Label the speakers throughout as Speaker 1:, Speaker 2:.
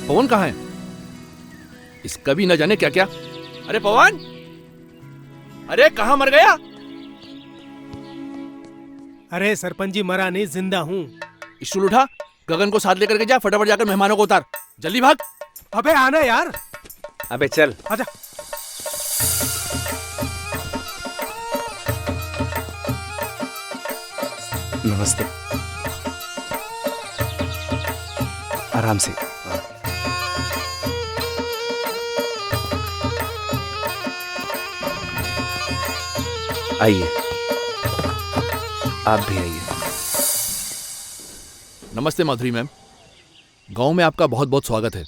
Speaker 1: पवन कहाँ है? इसका भी न जाने क्या क्या। अरे पवन, अरे कहाँ मर गया?
Speaker 2: अरे सरपंच जी मरा नहीं, जिंदा हूँ।
Speaker 1: स्टूल उठा, गगन को साथ लेकर के जा, फटाफट जाकर मेहमानों को उतार, जल्दी भाग।
Speaker 2: अबे आना यार।
Speaker 3: अबे चल
Speaker 2: आजा।
Speaker 3: नमस्ते। आराम से। आइए, आप भी आइए।
Speaker 1: नमस्ते माधुरी मैम, गांव में आपका बहुत बहुत स्वागत है।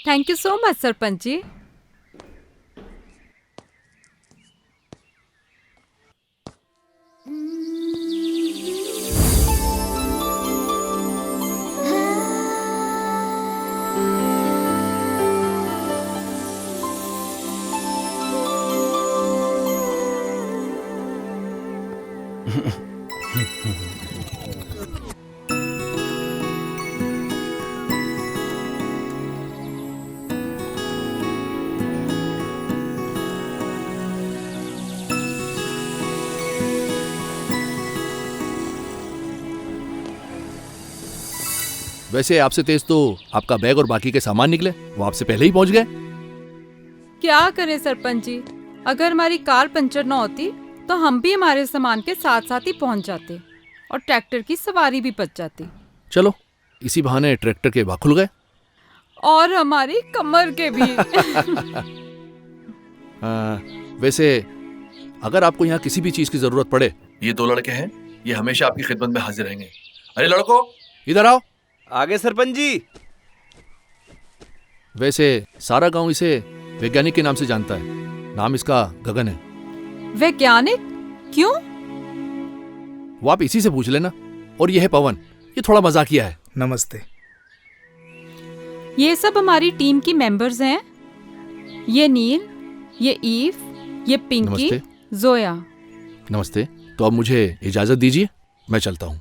Speaker 4: Thank you so much sarpanch ji.
Speaker 1: वैसे आपसे तेज तो आपका बैग और बाकी के सामान निकले, वो आपसे पहले ही पहुंच गए।
Speaker 4: क्या करें सरपंच जी, अगर हमारी कार पंचर ना होती तो हम भी हमारे सामान के साथ साथ ही पहुंच जाते और ट्रैक्टर की सवारी भी बच जाती।
Speaker 1: चलो, इसी बहाने ट्रैक्टर के भाग खुल गए
Speaker 4: और हमारी कमर के भी।
Speaker 1: वैसे अगर आपको यहाँ किसी भी चीज की जरूरत पड़े, ये दो लड़के हैं, ये हमेशा आपकी खिदमत में हाजिर रहेंगे। अरे लड़को, इधर आओ।
Speaker 3: आगे सरपंच जी।
Speaker 1: वैसे सारा गांव इसे वैज्ञानिक के नाम से जानता है, नाम इसका गगन है।
Speaker 4: वैज्ञानिक? क्यों?
Speaker 1: वो आप इसी से पूछ लेना। और ये है पवन, ये थोड़ा मजाकिया है।
Speaker 2: नमस्ते।
Speaker 4: ये सब हमारी टीम की मेंबर्स हैं। ये नील, ये ईव, ये पिंकी,
Speaker 1: नमस्ते।
Speaker 4: जोया।
Speaker 1: नमस्ते। तो अब मुझे इजाजत दीजिए, मैं चलता हूँ।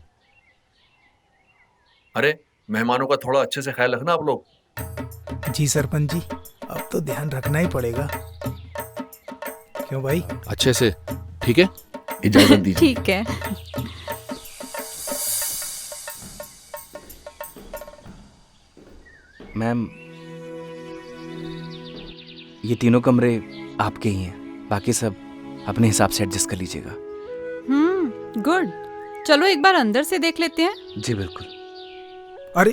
Speaker 1: अरे मेहमानों का थोड़ा अच्छे से ख्याल रखना आप लोग।
Speaker 2: जी सरपंच जी, अब तो ध्यान रखना ही पड़ेगा। क्यों भाई?
Speaker 1: अच्छे से, ठीक है? इजाजत दीजिए।
Speaker 4: ठीक है।
Speaker 3: मैम, ये तीनों कमरे आपके ही हैं, बाकी सब अपने हिसाब से एडजस्ट कर लीजिएगा।
Speaker 4: गुड। चलो एक बार अंदर से देख लेते हैं।
Speaker 3: जी बिल्कुल।
Speaker 2: अरे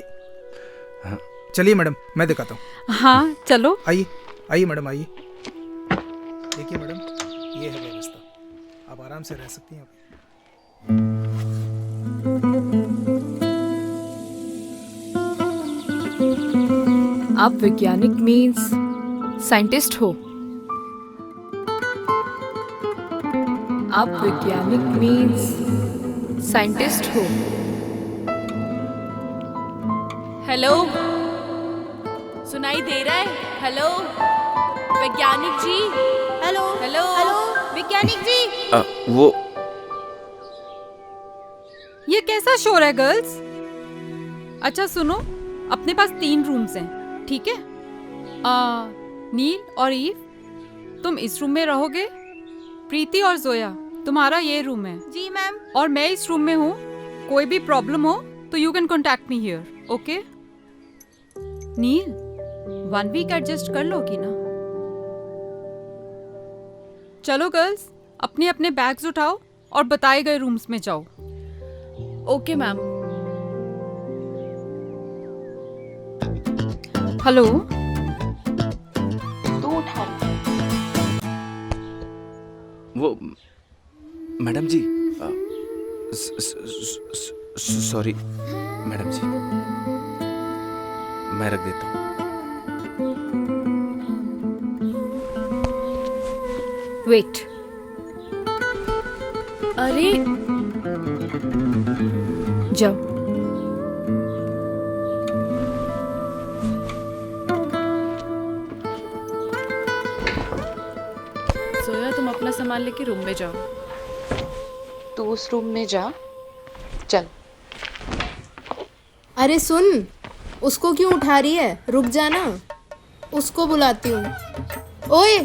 Speaker 3: हाँ।
Speaker 2: चलिए मैडम, मैं दिखाता हूँ।
Speaker 4: हाँ चलो।
Speaker 2: आइए आइए मैडम, आइए। देखिए मैडम, ये है व्यवस्था, आप आराम से रह सकती हैं।
Speaker 5: आप वैज्ञानिक मीन्स साइंटिस्ट हो? आप वैज्ञानिक मीन्स साइंटिस्ट हो?
Speaker 6: हेलो, सुनाई दे रहा है? हेलो वैज्ञानिक जी। हेलो हेलो हेलो वैज्ञानिक जी।
Speaker 3: वो
Speaker 4: ये कैसा शोर है गर्ल्स? अच्छा सुनो, अपने पास 3 रूम्स हैं, ठीक है? नील और ईव, तुम इस रूम में रहोगे। प्रीति और जोया, तुम्हारा ये रूम है।
Speaker 6: जी मैम।
Speaker 4: और मैं इस रूम में हूँ। कोई भी प्रॉब्लम हो तो you can contact me here, okay? Neel, 1 week adjust कर लोगी ना? चलो गर्ल्स, अपने अपने बैग्स उठाओ और बताए गए रूम्स में जाओ।
Speaker 5: Okay ma'am.
Speaker 4: हेलो,
Speaker 3: वो मैडम जी, सॉरी मैडम जी, मैं रख देता हूँ।
Speaker 5: वेट। अरे जाओ। सोया, तुम अपना सामान लेके रूम में जाओ।
Speaker 7: तू उस रूम में जा, चल।
Speaker 6: अरे सुन, उसको क्यों उठा रही है? रुक जाना, उसको बुलाती हूँ। ओए,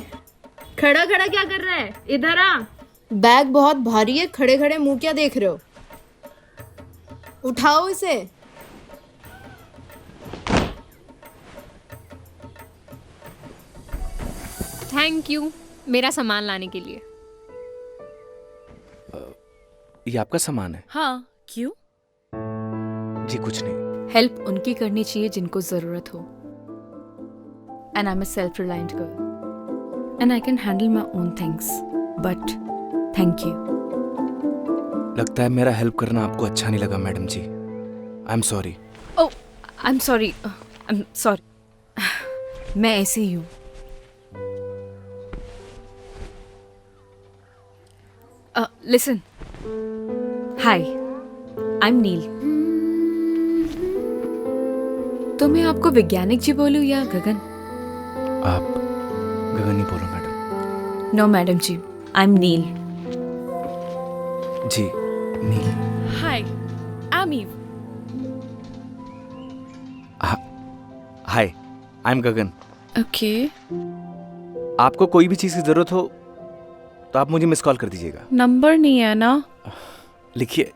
Speaker 5: खड़ा खड़ा क्या कर रहा है? इधर आ।
Speaker 6: बैग बहुत भारी है, खड़े खड़े मुंह क्या देख रहे हो? उठाओ इसे।
Speaker 8: थैंक यू मेरा सामान लाने के लिए।
Speaker 3: ये आपका सामान है?
Speaker 5: हाँ, क्यों?
Speaker 3: जी कुछ नहीं।
Speaker 5: हेल्प उनकी करनी चाहिए जिनको जरूरत हो। And I am a self reliant girl and I can handle my own things, but thank you.
Speaker 3: लगता है मेरा हेल्प करना आपको अच्छा नहीं लगा madam ji. I am sorry.
Speaker 5: Oh, I am sorry, I am sorry. मैं ऐसे ही हूँ। Listen, hi, I am Neel. तो मैं आपको वैज्ञानिक जी बोलूं या गगन?
Speaker 3: आप गगन ही बोलो madam.
Speaker 5: No madam ji, I am Neel.
Speaker 3: जी Neel.
Speaker 5: Hi, I am Eve.
Speaker 3: Hi, I am Gagan.
Speaker 5: Okay.
Speaker 3: आपको कोई भी चीज़ की ज़रूरत हो तो आप मुझे मिस कॉल कर दीजिएगा।
Speaker 5: नंबर नहीं है ना?
Speaker 3: लिखिए।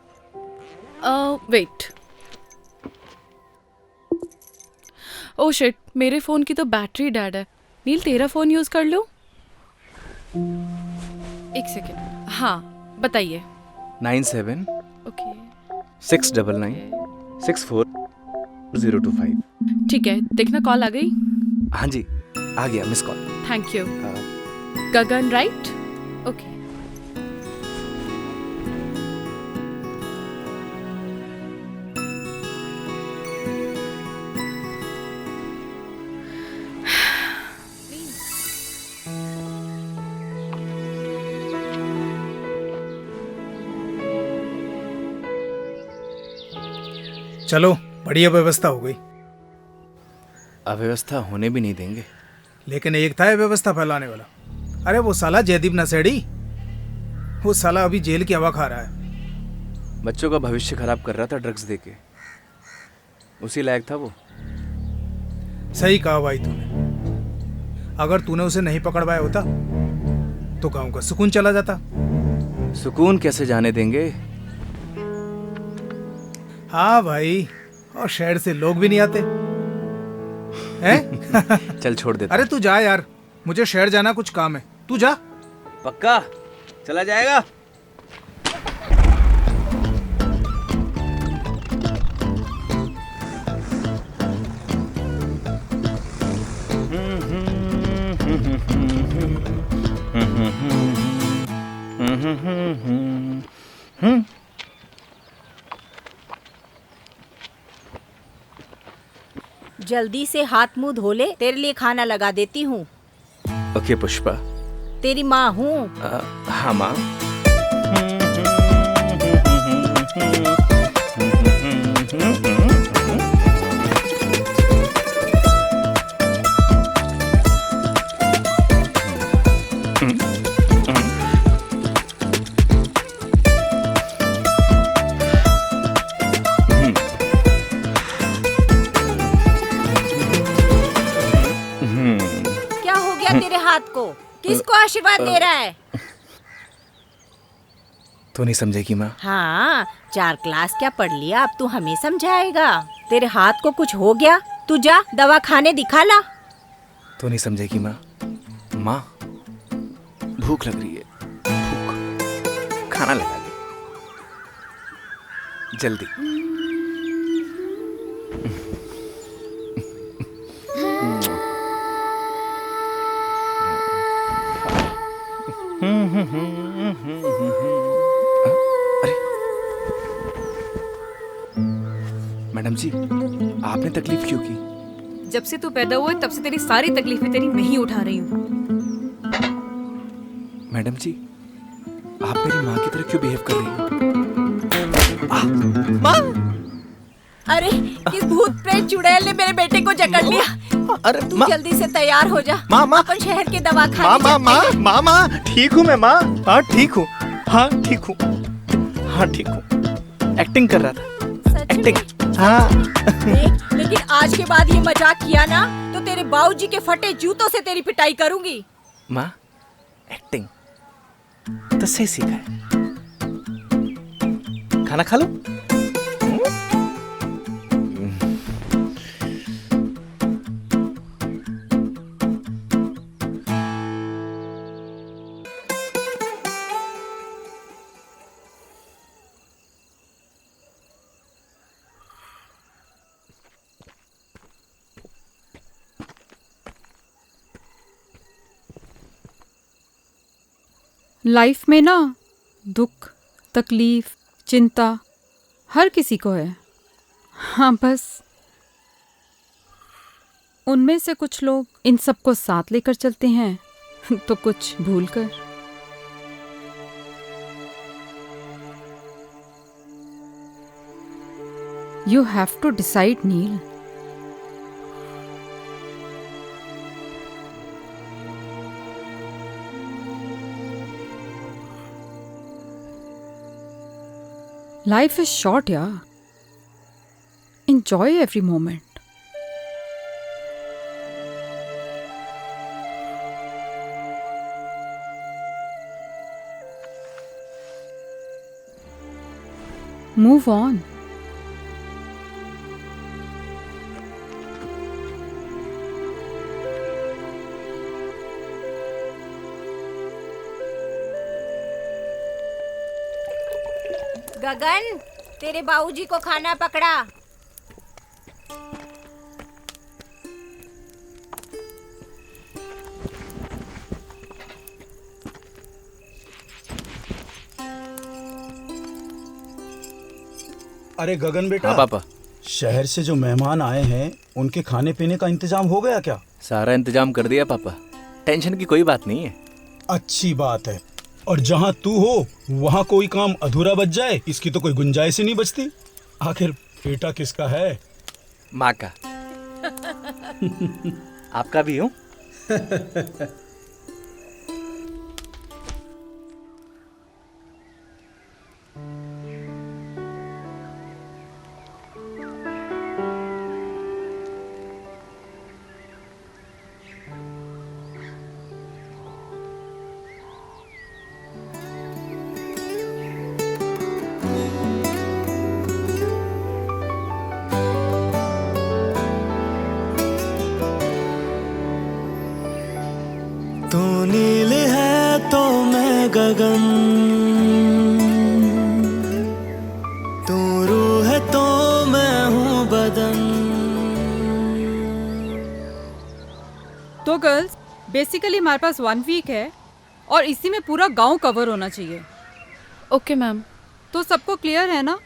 Speaker 5: वेट। ओह शिट, मेरे फोन की तो बैटरी डेड है। नील, तेरा फोन यूज कर लूं? एक सेकेंड। हाँ, बताइए।
Speaker 3: 97
Speaker 5: ओके,
Speaker 3: 699 64 025।
Speaker 5: ठीक है, देखना कॉल आ गई।
Speaker 3: हाँ जी, आ गया miss call.
Speaker 5: Thank you. Gagan right? Okay.
Speaker 2: चलो, बढ़िया व्यवस्था हो गई।
Speaker 3: अव्यवस्था होने भी नहीं देंगे।
Speaker 2: लेकिन एक था व्यवस्था फैलाने वाला। अरे वो साला जयदीप नशेड़ी, वो साला अभी जेल की हवा खा रहा है।
Speaker 3: बच्चों का भविष्य खराब कर रहा था ड्रग्स देके। उसी लायक था वो।
Speaker 2: सही कहा भाई तूने। अगर तूने उसे नहीं पकड़वाया होता तो गांव का सुकून चला जाता।
Speaker 3: सुकून कैसे जाने देंगे?
Speaker 2: हाँ भाई, और शहर से लोग भी नहीं आते हैं?
Speaker 3: चल छोड़ देता।
Speaker 2: अरे तू जा यार, मुझे शहर जाना कुछ काम है। तू जा।
Speaker 3: पक्का चला जाएगा?
Speaker 9: जल्दी से हाथ मुंह धो ले, तेरे लिए खाना लगा देती हूँ।
Speaker 3: ओके पुष्पा।
Speaker 9: तेरी माँ हूँ।
Speaker 3: हाँ माँ।
Speaker 9: क्या हो गया तेरे हाथ को? किसको आशीर्वाद दे रहा है?
Speaker 3: तो नहीं समझेगी माँ?
Speaker 9: हाँ, 4 क्लास क्या पढ़ लिया, अब तू हमें समझाएगा? तेरे हाथ को कुछ हो गया? तू जा दवा खाने दिखा ला।
Speaker 3: तो नहीं समझेगी माँ। माँ, भूख लग रही है, भूख। खाना लगा दे जल्दी। अरे मैडम जी, आपने तकलीफ क्यों की?
Speaker 5: जब से तू पैदा हुआ है, तब से तेरी सारी तकलीफें तेरी मैं ही उठा रही हूँ।
Speaker 3: मैडम जी, आप मेरी माँ की तरह क्यों बिहेव कर रही हो?
Speaker 9: अरे किस भूत प्रेत चुड़ैल ने मेरे बेटे को जकड़ लिया।
Speaker 3: अरे
Speaker 9: तू जल्दी से तैयार हो जा।
Speaker 3: माँ,
Speaker 9: अपन शहर के दवाखाने चलते हैं।
Speaker 3: माँ, ठीक हूँ मैं माँ। हाँ ठीक हूँ, हाँ ठीक हूँ, हाँ ठीक हूँ। एक्टिंग कर रहा था,
Speaker 9: सच में?
Speaker 3: एक्टिंग। हाँ।
Speaker 9: देख, लेकिन आज के बाद ये मजाक किया ना तो तेरे बाबूजी के फटे जूतों से तेरी पिटाई करूंगी।
Speaker 3: माँ, एक्टिंग तो सही सीखा है। खाना खा लो।
Speaker 4: लाइफ में ना दुख, तकलीफ, चिंता हर किसी को है। हाँ, बस उनमें से कुछ लोग इन सबको साथ लेकर चलते हैं तो कुछ भूल कर। You have to decide Neel. Life is short, yeah. Enjoy every moment. Move on.
Speaker 9: Gagan, तेरे बाबूजी को खाना पकड़ा।
Speaker 10: अरे गगन बेटा।
Speaker 3: हाँ पापा।
Speaker 10: शहर से जो मेहमान आए हैं उनके खाने पीने का इंतजाम हो गया क्या?
Speaker 3: सारा इंतजाम कर दिया पापा, टेंशन की कोई बात नहीं है।
Speaker 10: अच्छी बात है। और जहाँ तू हो वहाँ कोई काम अधूरा बच जाए इसकी तो कोई गुंजाइश ही नहीं बचती। आखिर बेटा किसका है?
Speaker 3: माँ का। आपका भी हूँ।
Speaker 11: तू नील है तो मैं गगन, तू रूह है तो मैं हूँ बदन।
Speaker 4: तो गर्ल्स, बेसिकली हमारे पास 1 वीक है और इसी में पूरा गांव कवर होना चाहिए।
Speaker 5: Okay ma'am.
Speaker 4: तो सबको क्लियर है ना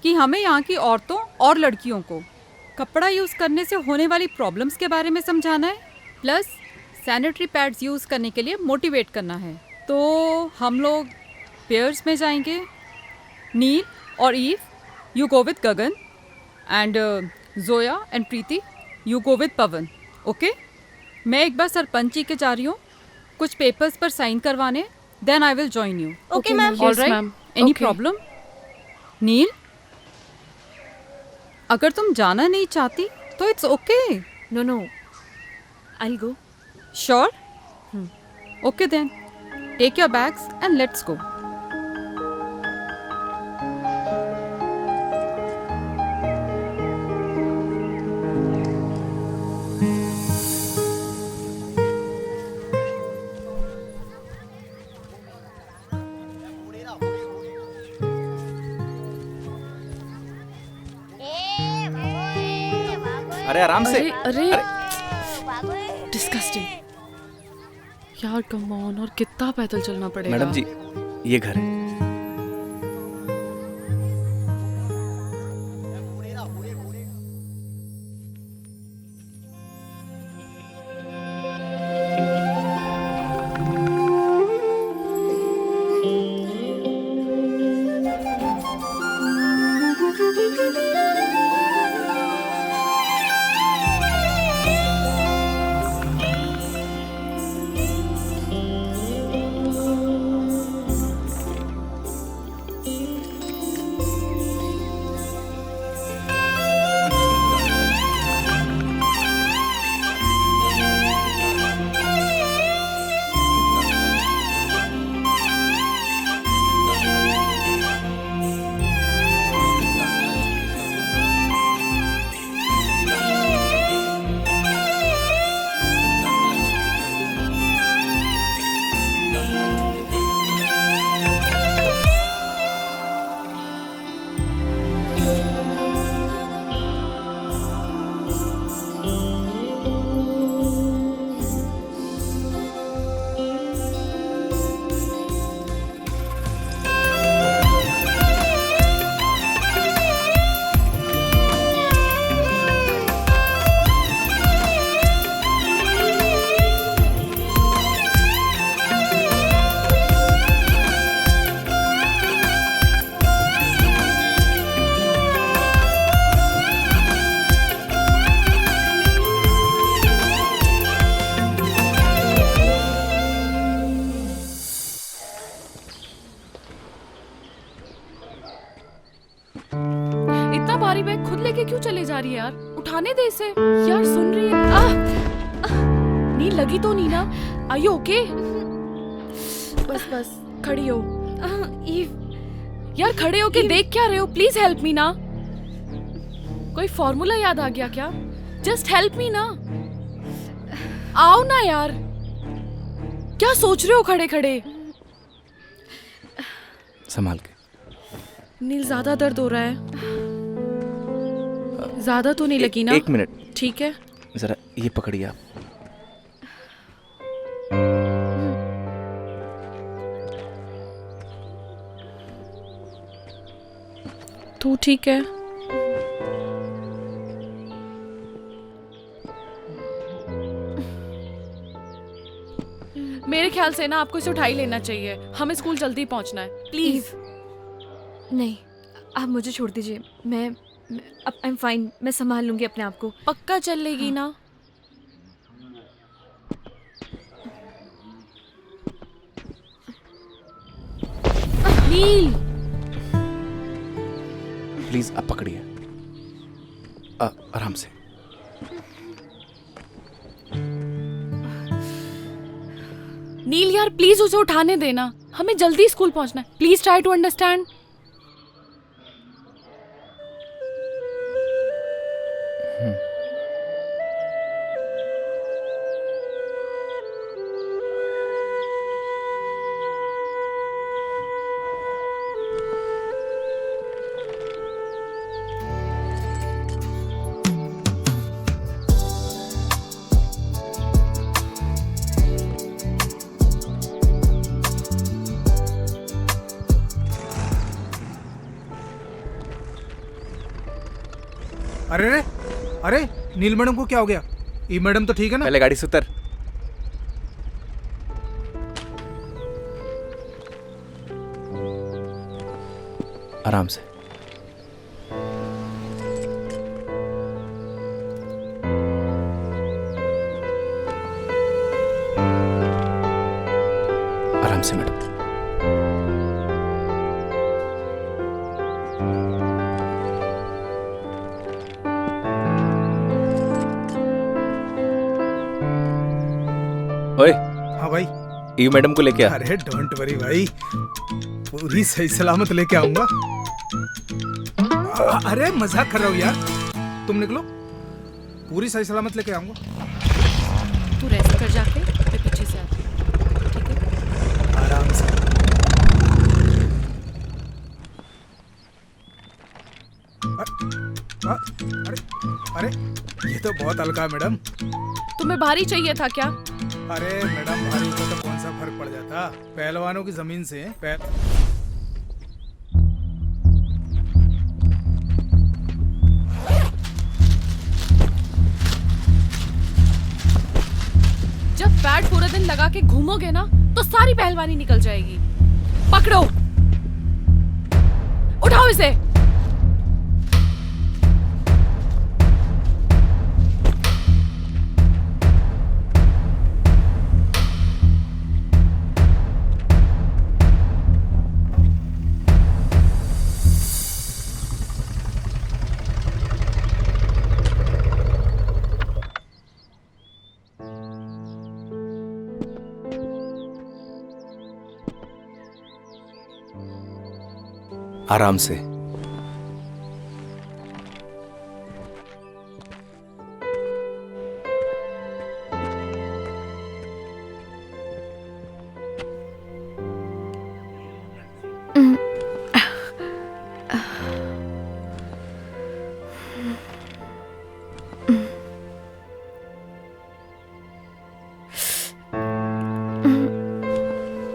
Speaker 4: कि हमें यहाँ की औरतों और लड़कियों को कपड़ा यूज़ करने से होने वाली प्रॉब्लम्स के बारे में समझाना है, प्लस सैनिटरी पैड्स यूज़ करने के लिए मोटिवेट करना है। तो हम लोग पेयर्स में जाएंगे। नील और Eve, you go with Gagan, and Zoya and Preeti, you go with Pawan. Okay, मैं एक बार सरपंच जी के जा रही हूँ कुछ पेपर्स पर साइन करवाने, then I will join you.
Speaker 9: Okay मैम।
Speaker 4: Alright, any problem? नील, अगर तुम जाना नहीं चाहती तो it's okay.
Speaker 5: No no, I will go.
Speaker 4: Sure? Okay then. Take your bags and let's go.
Speaker 3: अरे आराम से।
Speaker 5: अरे डिस्गस्टिंग यार, कम ऑन, और कितना पैदल चलना पड़ेगा।
Speaker 3: मैडम जी, ये घर है।
Speaker 5: भारी बैग खुद लेके क्यों चले जा रही है यार? उठाने दे इसे यार। सुन रही है? नील लगी तो नहीं ना? Are you okay? बस बस खड़ी हो। यार खड़े होके देख क्या रहे हो? प्लीज हेल्प मी ना। कोई फॉर्मूला याद आ गया क्या? जस्ट हेल्प मी ना। आओ ना यार, क्या सोच रहे हो खड़े खड़े?
Speaker 3: संभाल के।
Speaker 5: नील ज्यादा दर्द हो रहा है? ज्यादा तो नहीं लगी ना?
Speaker 3: एक मिनट।
Speaker 5: ठीक है,
Speaker 3: जरा ये पकड़िए आप।
Speaker 5: तू ठीक है? मेरे ख्याल से ना आपको इसे उठा ही लेना चाहिए। हमें स्कूल जल्दी पहुंचना है। प्लीज।
Speaker 12: नहीं, आप मुझे छोड़ दीजिए। मैं आई एम फाइन। मैं संभाल लूंगी अपने आप को।
Speaker 5: पक्का चल लेगी ना? नील
Speaker 3: प्लीज आप पकड़िए, आराम से।
Speaker 5: नील यार प्लीज उसे उठाने देना, हमें जल्दी स्कूल पहुंचना है। Please try to understand.
Speaker 2: अरे रे, अरे नील मैडम को क्या हो गया? ये मैडम तो ठीक है ना?
Speaker 3: पहले गाड़ी से उतर। आराम से। आराम से मैडम। ओए।
Speaker 2: हाँ भाई।
Speaker 3: यू मैडम को लेके आ।
Speaker 2: अरे डोंट वरी भाई, पूरी सही सलामत लेके आऊंगा। अरे मजाक कर रहा हूँ यार। तुम निकलो, पूरी सही सलामत लेके आऊंगा।
Speaker 5: तू रेस्ट कर जाके, मैं पीछे से आती हूँ। ठीक है?
Speaker 2: आराम से। अरे ये तो बहुत हल्का है मैडम।
Speaker 5: तुम्हें भारी चाहिए था क्या?
Speaker 2: अरे मैडम भारी होता तो कौन सा फर्क पड़ जाता, पहलवानों की जमीन से
Speaker 5: जब पैड पूरा दिन लगा के घूमोगे ना तो सारी पहलवानी निकल जाएगी। पकड़ो, उठाओ इसे।
Speaker 13: आराम से।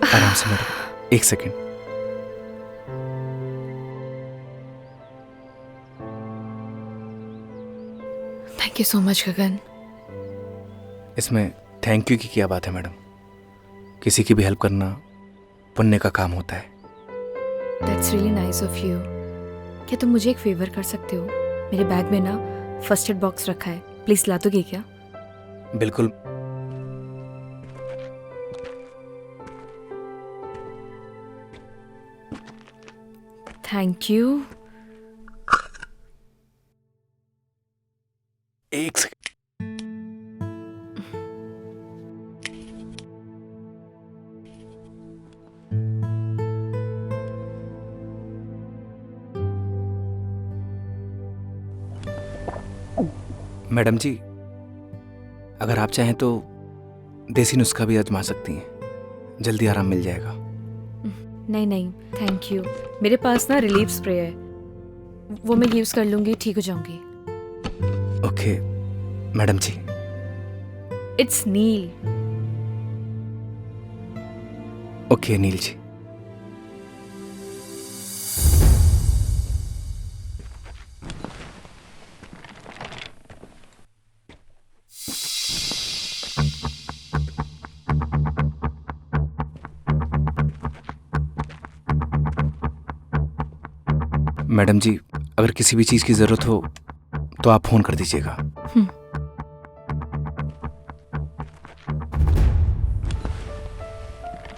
Speaker 13: आराम से मैडम, एक second.
Speaker 12: Thank you so much Gagan.
Speaker 13: इसमें थैंक यू की क्या बात है मैडम? किसी की भी हेल्प करना पुण्य का काम होता है।
Speaker 12: That's really nice of you. क्या तुम मुझे एक फेवर कर सकते हो? मेरे बैग में ना फर्स्ट एड बॉक्स रखा है, प्लीज ला दोगे क्या?
Speaker 13: बिल्कुल।
Speaker 12: Thank you.
Speaker 13: एक सेकंड। मैडम जी, अगर आप चाहें तो देसी नुस्खा भी आजमा सकती हैं, जल्दी आराम मिल जाएगा।
Speaker 12: नहीं नहीं थैंक यू, मेरे पास ना रिलीफ स्प्रे है, वो मैं यूज कर लूंगी, ठीक हो जाऊंगी।
Speaker 13: Okay madam ji.
Speaker 12: It's Neel.
Speaker 13: Okay Neel ji. Madam ji, अगर किसी भी चीज की जरूरत हो तो आप फोन कर दीजिएगा।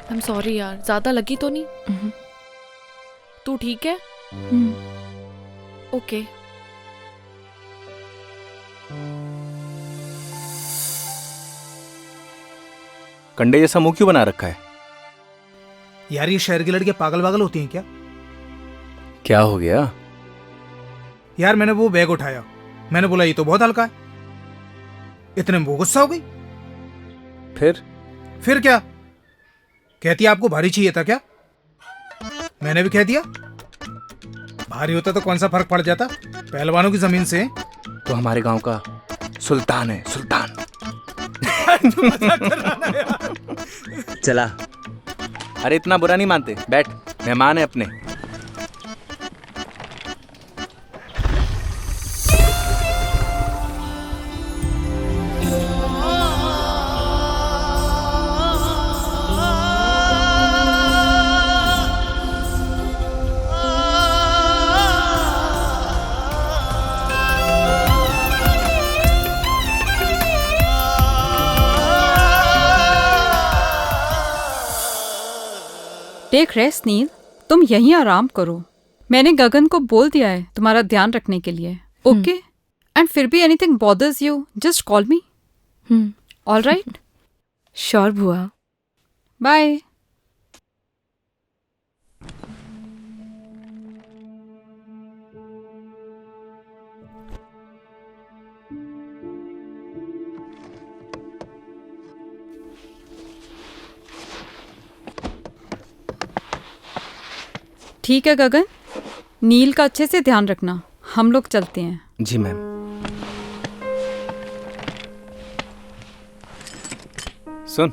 Speaker 5: I'm sorry यार, ज्यादा लगी तो नहीं? तू ठीक है? ओके।
Speaker 13: कंडे जैसा मुंह क्यों बना रखा है?
Speaker 2: यार ये शहर की लड़कियां पागल पागल होती हैं क्या?
Speaker 13: क्या हो गया?
Speaker 2: यार मैंने वो बैग उठाया, मैंने बोला ये तो बहुत हल्का है, इतने में वो गुस्सा हो गई। फिर क्या कहती है, आपको भारी चाहिए था क्या? मैंने भी कह दिया भारी होता तो कौन सा फर्क पड़ जाता, पहलवानों की जमीन से।
Speaker 13: तो हमारे गांव का सुल्तान है, सुल्तान। चला। अरे इतना बुरा नहीं मानते, बैठ, मेहमान है अपने।
Speaker 4: टेक रेस्ट नील, तुम यहीं आराम करो। मैंने गगन को बोल दिया है तुम्हारा ध्यान रखने के लिए। ओके? एंड फिर भी anything bothers you, just call me. All right?
Speaker 12: Sure बुआ।
Speaker 4: बाय। ठीक है गगन, नील का अच्छे से ध्यान रखना। हम लोग चलते हैं।
Speaker 13: जी मैम। सुन,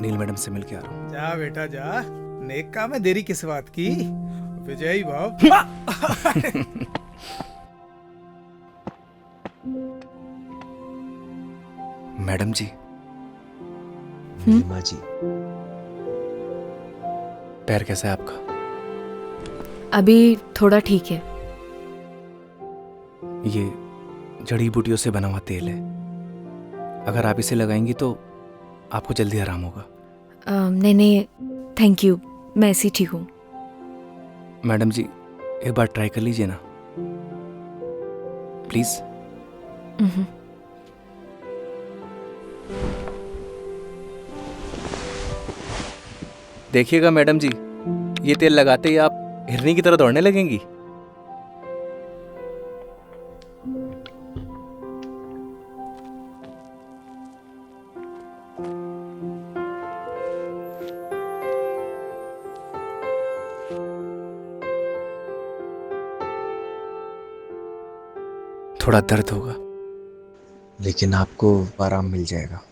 Speaker 13: नील मैडम से मिल के आ रहा हूँ।
Speaker 2: जा बेटा जा, नेक काम है, देरी किस बात की। विजय बाब।
Speaker 13: मैडम जी।
Speaker 14: माँ जी।
Speaker 13: पैर कैसा है आपका?
Speaker 12: अभी थोड़ा ठीक है।
Speaker 13: ये जड़ी बूटियों से बना हुआ तेल है, अगर आप इसे लगाएंगी तो आपको जल्दी आराम होगा।
Speaker 12: नहीं नहीं, थैंक यू, मैं ऐसी ठीक हूँ।
Speaker 13: मैडम जी, एक बार ट्राई कर लीजिए ना प्लीज। देखिएगा मैडम जी, ये तेल लगाते ही आप हिरनी की तरह दौड़ने लगेंगी। थोड़ा दर्द होगा,
Speaker 14: लेकिन आपको आराम मिल जाएगा।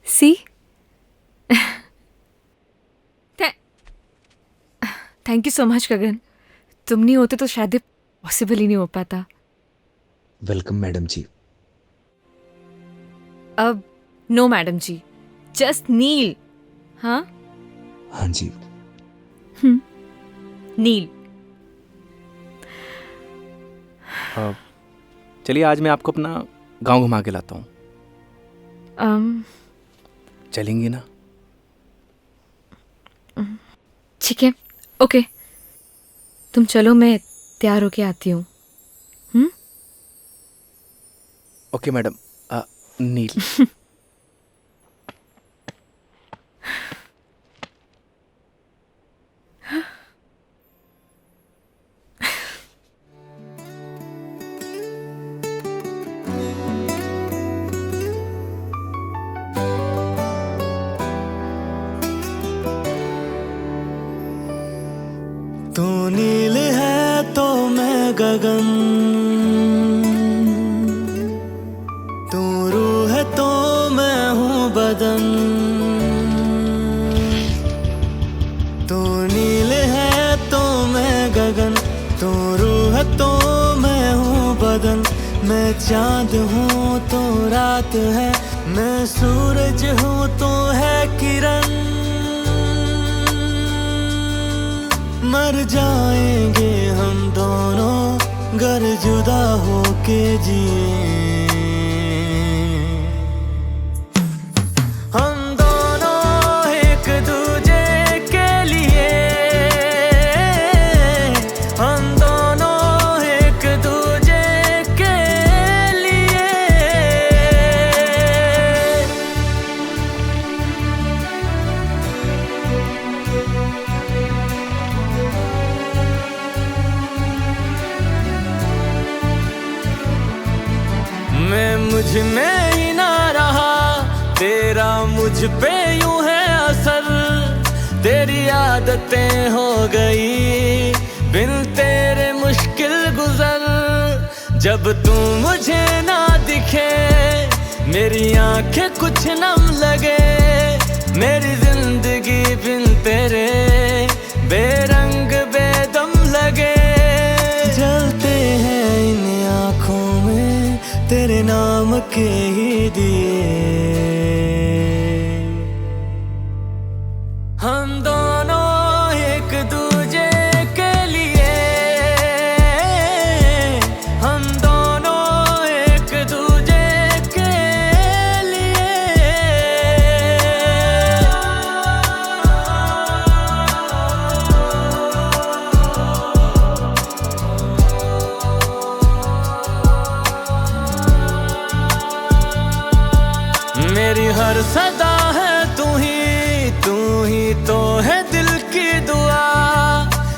Speaker 12: सी, थैंक यू सो मच गगन, तुम नहीं होते तो शायद पॉसिबल ही नहीं हो पाता।
Speaker 14: वेलकम मैडम जी।
Speaker 12: अब नो मैडम जी, जस्ट नील। हाँ
Speaker 14: हाँ जी।
Speaker 12: नील।
Speaker 13: चलिए आज मैं आपको अपना गांव घुमा के लाता हूँ। चलेंगी ना?
Speaker 12: ठीक है, ओके, तुम चलो, मैं तैयार होके आती हूँ।
Speaker 13: Okay madam. नील।
Speaker 11: तू नील है तो मैं गगन, तू रूह है तो मैं हूँ बदन। तू नील है तो मैं गगन, तू रूह है तो मैं हूँ बदन। मैं चांद हूँ तो रात है, मैं सूरज हूँ तो है किरण। मर जाएंगे हम दोनों गर जुदा होके जिए। हम दोनों एक दूजे के लिए, हम दोनों एक दूजे के लिए। मैं मुझ में ही ना रहा, तेरा मुझ पे यूं है असर। तेरी आदतें हो गई बिन तेरे मुश्किल गुजर। जब तू मुझे ना दिखे मेरी आंखें कुछ नम लगे। मेरी जिंदगी बिन तेरे बेरंग बेदम लगे। जलते हैं इन आँखों में तेरे नाम के ही दिए। हम दोनों एक दूजे के लिए, हम दोनों एक दूजे के लिए। हर सदा है तू ही तो है दिल की दुआ।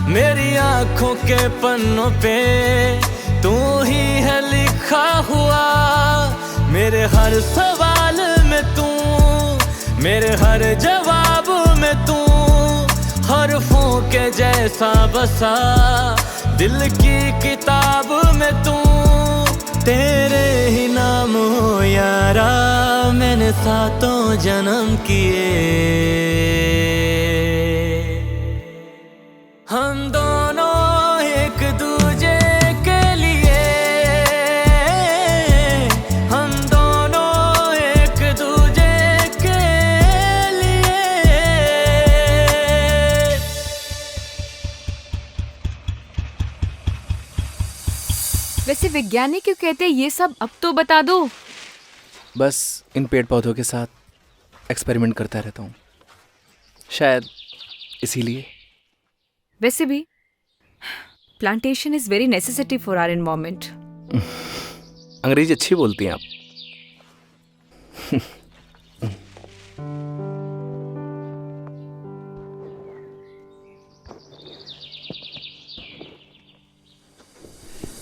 Speaker 11: मेरी आंखों के पन्नों पे तू ही है लिखा हुआ। मेरे हर सवाल में तू, मेरे हर जवाब में तू, हरफों के जैसा बसा दिल की किताब में तू। तेरे ही नाम हो यारा मैंने सातों जन्म किए। हम दोनों एक दूजे के लिए, हम दोनों एक दूजे के लिए।
Speaker 12: वैसे वैज्ञानिक क्यों कहते हैं ये सब, अब तो बता दो।
Speaker 13: बस इन पेड़ पौधों के साथ एक्सपेरिमेंट करता रहता हूँ, शायद इसीलिए।
Speaker 12: वैसे भी plantation is very necessity for our environment.
Speaker 13: अंग्रेजी अच्छी बोलती हैं आप।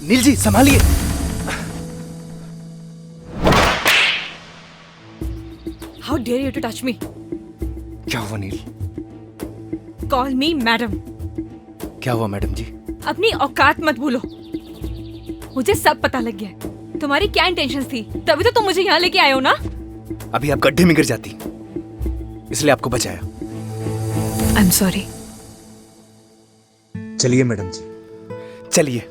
Speaker 13: नील जी संभालिए।
Speaker 12: How dare you to touch me?
Speaker 13: क्या हुआ नील?
Speaker 12: Call me madam.
Speaker 13: क्या हुआ मैडम जी?
Speaker 12: अपनी औकात मत भूलो। मुझे सब पता लग गया है तुम्हारी क्या इंटेंशंस थी, तभी तो तुम मुझे यहाँ लेके आए हो ना।
Speaker 13: अभी आप गड्ढे में गिर जाती, इसलिए आपको बचाया।
Speaker 12: आई एम सॉरी।
Speaker 14: चलिए मैडम जी।
Speaker 13: चलिए।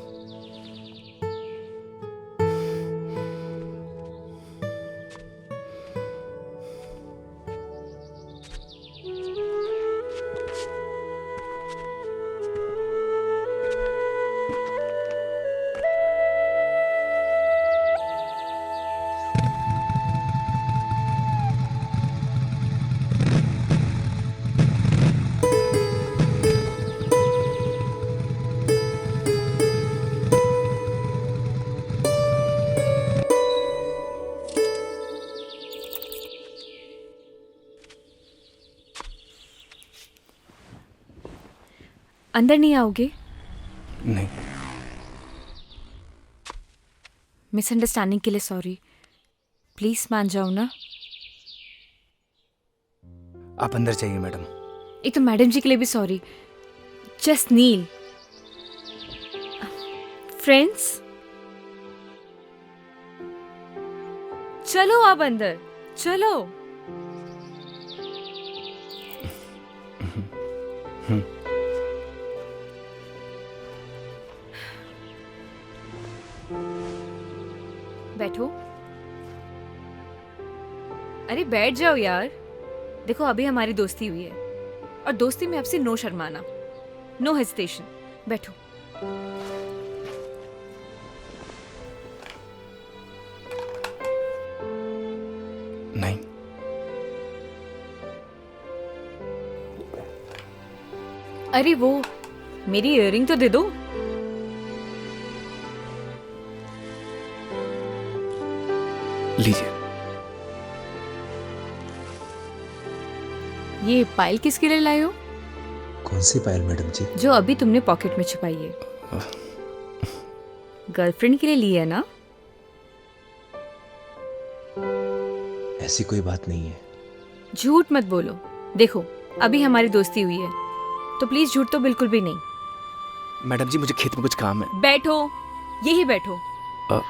Speaker 12: अंदर नहीं आओगे?
Speaker 13: नहीं।
Speaker 12: मिसअंडरस्टैंडिंग के लिए सॉरी। प्लीज मान जाओ ना।
Speaker 13: आप अंदर जाइए मैडम।
Speaker 12: एक तो मैडम जी के लिए भी सॉरी। जस्ट नील। फ्रेंड्स चलो आप अंदर चलो। बैठो। अरे बैठ जाओ यार। देखो अभी हमारी दोस्ती हुई है और दोस्ती में आपसे नो शर्माना, नो हेजिटेशन। बैठो।
Speaker 13: नहीं।
Speaker 12: अरे वो मेरी इयररिंग तो दे दो।
Speaker 13: लीजिए।
Speaker 12: ये पायल किसके लिए लाए हो?
Speaker 14: कौन सी पायल मैडम जी?
Speaker 12: जो अभी तुमने पॉकेट में छुपाई है। गर्लफ्रेंड के लिए ली है ना?
Speaker 14: ऐसी कोई बात नहीं है।
Speaker 12: झूठ मत बोलो। देखो अभी हमारी दोस्ती हुई है तो प्लीज झूठ तो बिल्कुल भी नहीं।
Speaker 13: मैडम जी मुझे खेत में कुछ काम है।
Speaker 12: बैठो, यही बैठो।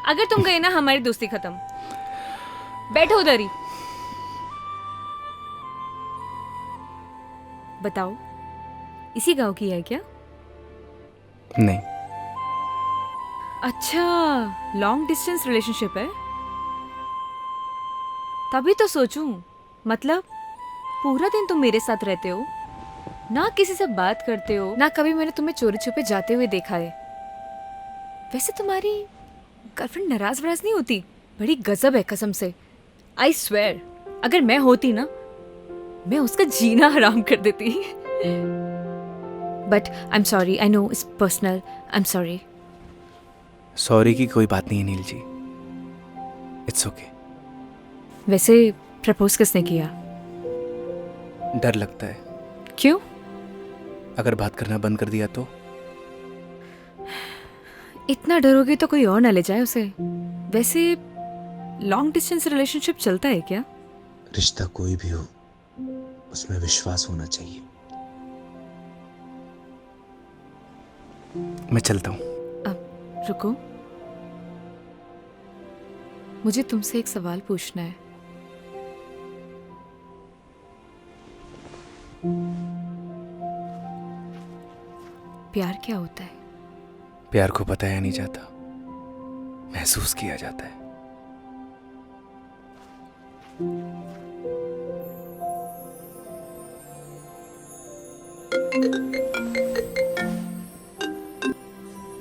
Speaker 12: अगर तुम गए ना हमारी दोस्ती खत्म। बैठो उधर ही। बताओ इसी गांव की है क्या?
Speaker 13: नहीं।
Speaker 12: अच्छा, लॉन्ग डिस्टेंस रिलेशनशिप है। तभी तो सोचूं, मतलब पूरा दिन तुम मेरे साथ रहते हो, ना किसी से बात करते हो, ना कभी मैंने तुम्हें चोरी छुपे जाते हुए देखा है। वैसे तुम्हारी गर्लफ्रेंड नाराज वराज नहीं होती? बड़ी गजब है कसम से। आई स्वेयर अगर मैं होती ना, मैं उसका जीना हराम कर देती। But I am sorry, I know it's personal, I am sorry.
Speaker 13: Sorry की कोई बात नहीं है नील जी, इट्स ओके।
Speaker 12: वैसे प्रपोज किसने किया?
Speaker 13: डर लगता है,
Speaker 12: क्यों?
Speaker 13: अगर बात करना बंद कर दिया तो।
Speaker 12: इतना डरोगे तो कोई और ना ले जाए उसे। वैसे लॉन्ग डिस्टेंस रिलेशनशिप चलता है क्या?
Speaker 14: रिश्ता कोई भी हो, उसमें विश्वास होना चाहिए।
Speaker 13: मैं चलता हूँ।
Speaker 12: अब रुको, मुझे तुमसे एक सवाल पूछना है। प्यार क्या होता है?
Speaker 13: प्यार को बताया नहीं जाता, महसूस किया जाता है।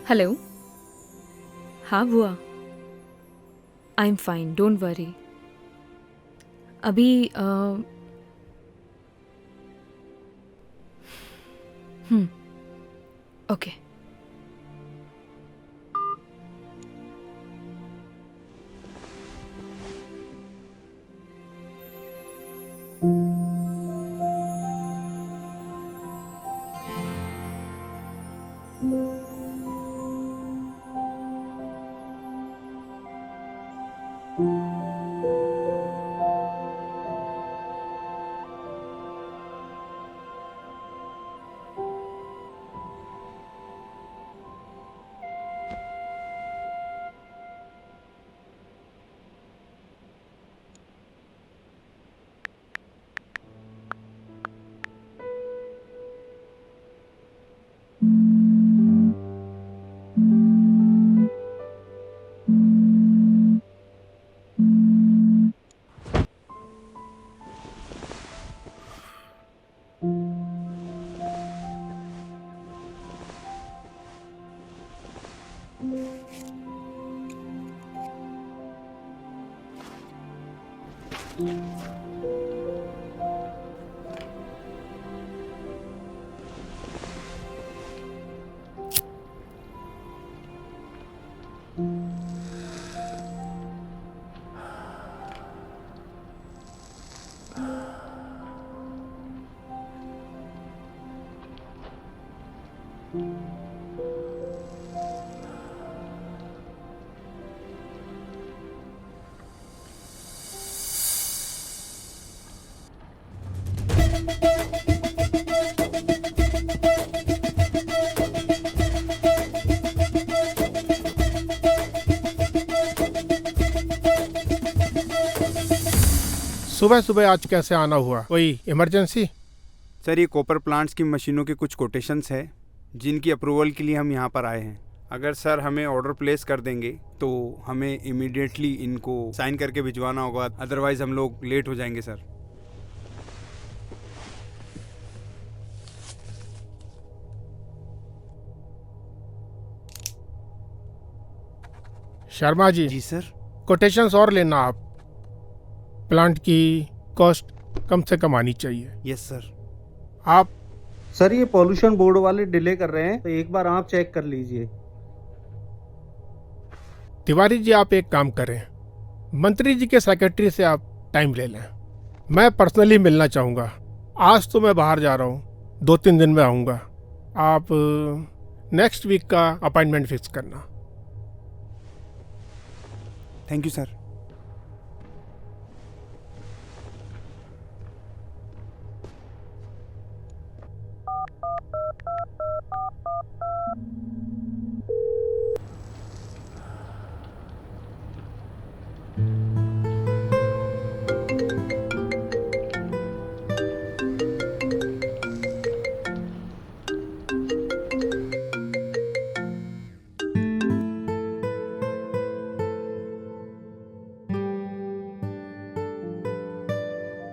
Speaker 12: हेलो। हाँ बुआ, I am fine, don't worry. अभी ओके।
Speaker 15: सुबह सुबह आज कैसे आना हुआ? कोई इमरजेंसी?
Speaker 16: सर, ये कॉपर प्लांट्स की मशीनों के कुछ कोटेशंस है जिनकी अप्रूवल के लिए हम यहाँ पर आए हैं। अगर सर हमें ऑर्डर प्लेस कर देंगे तो हमें इमीडिएटली इनको साइन करके भिजवाना होगा, अदरवाइज हम लोग लेट हो जाएंगे सर।
Speaker 15: शर्मा जी।
Speaker 16: जी सर।
Speaker 15: कोटेशंस और लेना आप। प्लांट की कॉस्ट कम से कम आनी चाहिए।
Speaker 16: Yes sir.
Speaker 15: आप
Speaker 17: सर, ये पॉल्यूशन बोर्ड वाले डिले कर रहे हैं, तो एक बार आप चेक कर लीजिए।
Speaker 15: तिवारी जी, आप एक काम करें, मंत्री जी के सेक्रेटरी से आप टाइम ले लें। मैं पर्सनली मिलना चाहूँगा। आज तो मैं बाहर जा रहा हूँ, 2-3 दिन में आऊँगा। आप नेक्स्ट वीक का अपॉइंटमेंट फिक्स करना।
Speaker 16: Thank you sir.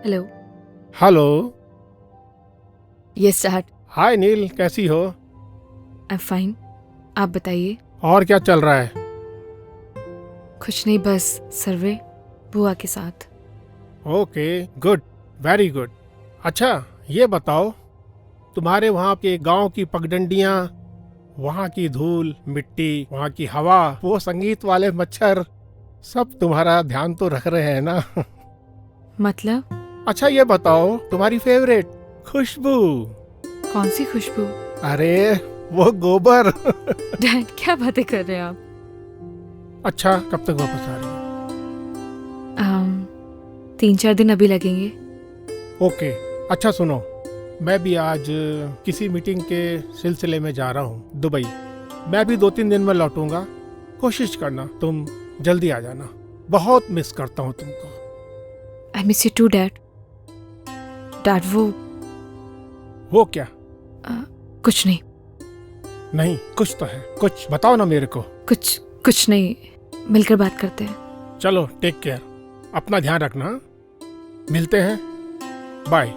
Speaker 12: Hello.
Speaker 15: Hello.
Speaker 12: Yes start.
Speaker 15: Hi Neel, कैसी हो?
Speaker 12: आई एम फाइन, आप बताइए।
Speaker 15: और क्या चल रहा है?
Speaker 12: कुछ नहीं, बस सर्वे बुआ के साथ।
Speaker 15: Okay, good, very good. अच्छा ये बताओ, तुम्हारे वहाँ के गांव की पगडंडियाँ, वहाँ की धूल मिट्टी, वहाँ की हवा, वो संगीत वाले मच्छर, सब तुम्हारा ध्यान तो रख रहे हैं ना?
Speaker 12: मतलब?
Speaker 15: अच्छा ये बताओ, तुम्हारी फेवरेट खुशबू?
Speaker 12: कौन सी खुशबू?
Speaker 15: अरे वो गोबर।
Speaker 12: डैड क्या बातें कर रहे हैं आप?
Speaker 15: अच्छा कब तक वापस आ रही है?
Speaker 12: 3-4 दिन अभी लगेंगे।
Speaker 15: ओके। अच्छा सुनो, मैं भी आज किसी मीटिंग के सिलसिले में जा रहा हूँ दुबई। मैं भी 2-3 दिन में लौटूंगा। कोशिश करना तुम जल्दी आ जाना। बहुत मिस करता हूँ तुमको।
Speaker 12: I miss you too dad. Dad
Speaker 15: वो क्या?
Speaker 12: कुछ नहीं।
Speaker 15: नहीं कुछ तो है, कुछ बताओ ना मेरे को।
Speaker 12: कुछ नहीं, मिलकर बात करते हैं।
Speaker 15: चलो टेक केयर, अपना ध्यान रखना। मिलते हैं, बाय।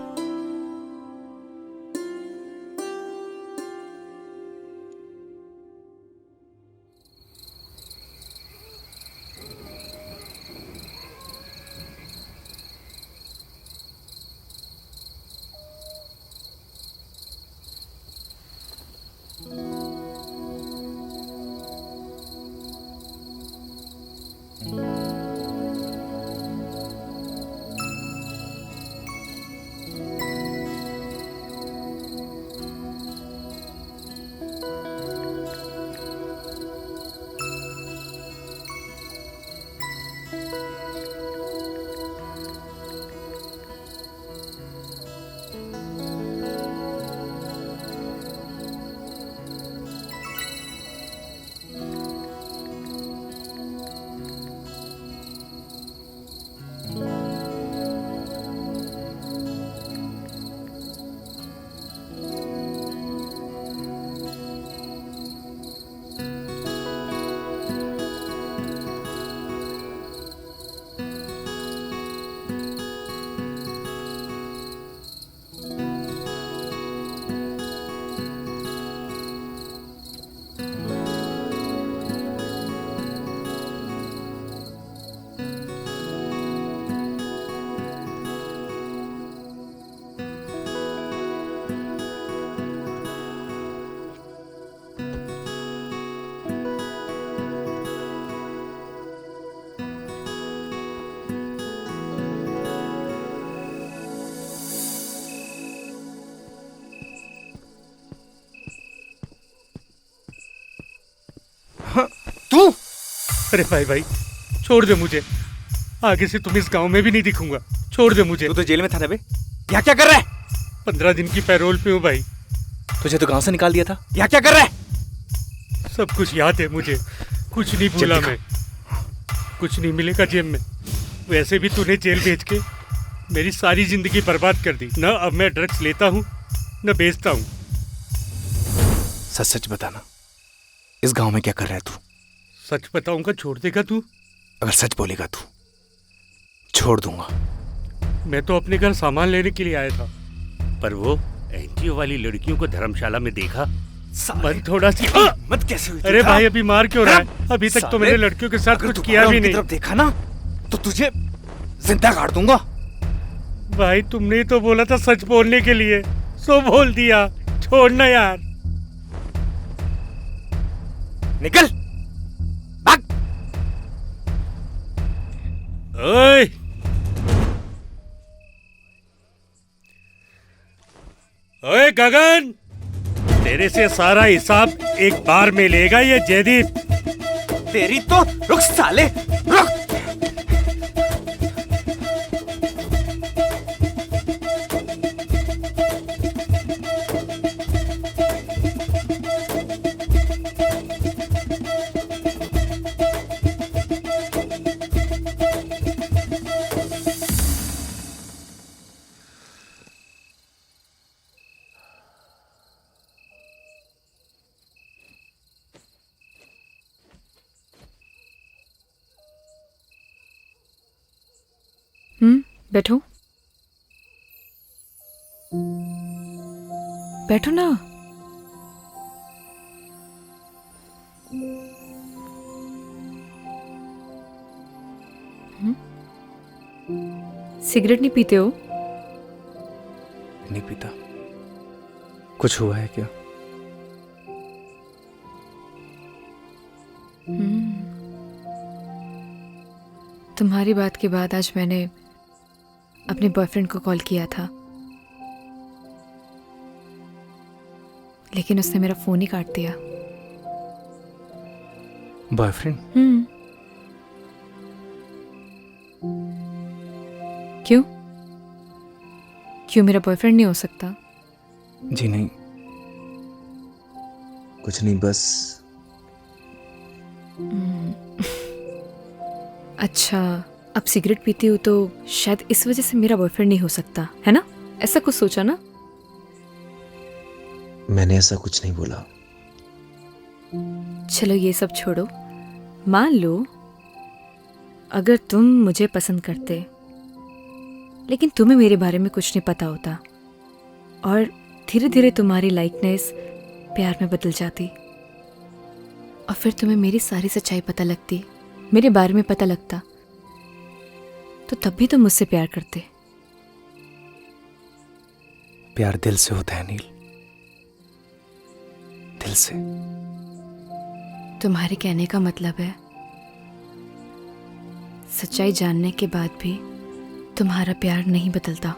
Speaker 2: तू? अरे भाई छोड़ दे मुझे। आगे से तुम इस गांव में भी नहीं दिखूंगा। छोड़ दे मुझे।
Speaker 13: तू तो जेल में था ना बे? यहाँ क्या कर रहा है?
Speaker 2: 15 दिन की पैरोल पे हूँ भाई।
Speaker 13: तुझे तो गांव से निकाल दिया था।
Speaker 2: यहाँ क्या कर रहा है? सब कुछ याद है मुझे, कुछ नहीं भूला मैं। कुछ नहीं मिलेगा जेब में। वैसे भी तूने जेल भेज के मेरी सारी जिंदगी बर्बाद कर दी। न अब मैं ड्रग्स लेता हूँ न बेचता हूँ।
Speaker 13: सच सच बताना, इस गांव में क्या कर रहा है तू?
Speaker 2: सच बताऊंगा छोड़ देगा तू?
Speaker 13: अगर सच बोलेगा तू, छोड़ दूंगा।
Speaker 2: मैं तो अपने घर सामान लेने के लिए आया था, पर वो एनजीओ वाली लड़कियों को धर्मशाला में देखा। मन थोड़ा सी
Speaker 13: मत कैसे हुई?
Speaker 2: अरे भाई अभी मार क्यों रहा है? अभी तक तो मैंने लड़कियों के साथ कुछ किया भी नहीं।
Speaker 13: तरफ देखा ना तो तुझे जिंदा काट दूंगा।
Speaker 2: भाई तुमने ही तो बोला था सच बोलने के लिए, सो बोल दिया। छोड़ना यार।
Speaker 13: निकल भाग।
Speaker 2: ओए ओए गगन, तेरे से सारा हिसाब एक बार में लेगा ये जयदीप।
Speaker 13: तेरी तो रुक साले रुक।
Speaker 12: बैठो बैठो ना। सिगरेट नहीं पीते हो?
Speaker 13: नहीं पीता। कुछ हुआ है क्या?
Speaker 12: तुम्हारी बात के बाद आज मैंने अपने बॉयफ्रेंड को कॉल किया था, लेकिन उसने मेरा फोन ही काट दिया।
Speaker 13: बॉयफ्रेंड?
Speaker 12: क्यों? क्यों मेरा बॉयफ्रेंड नहीं हो सकता?
Speaker 13: जी नहीं,
Speaker 14: कुछ नहीं, बस।
Speaker 12: अच्छा, अब सिगरेट पीती हूँ तो शायद इस वजह से मेरा बॉयफ्रेंड नहीं हो सकता, है ना? ऐसा कुछ सोचा ना?
Speaker 14: मैंने ऐसा कुछ नहीं बोला।
Speaker 12: चलो ये सब छोड़ो। मान लो अगर तुम मुझे पसंद करते, लेकिन तुम्हें मेरे बारे में कुछ नहीं पता होता, और धीरे धीरे तुम्हारी लाइकनेस प्यार में बदल जाती, और फिर तुम्हें मेरी सारी सच्चाई पता लगती, मेरे बारे में पता लगता, तो तब भी तुम मुझसे प्यार करते।
Speaker 13: प्यार दिल से होता है नील, दिल से।
Speaker 12: तुम्हारे कहने का मतलब है सच्चाई जानने के बाद भी तुम्हारा प्यार नहीं बदलता।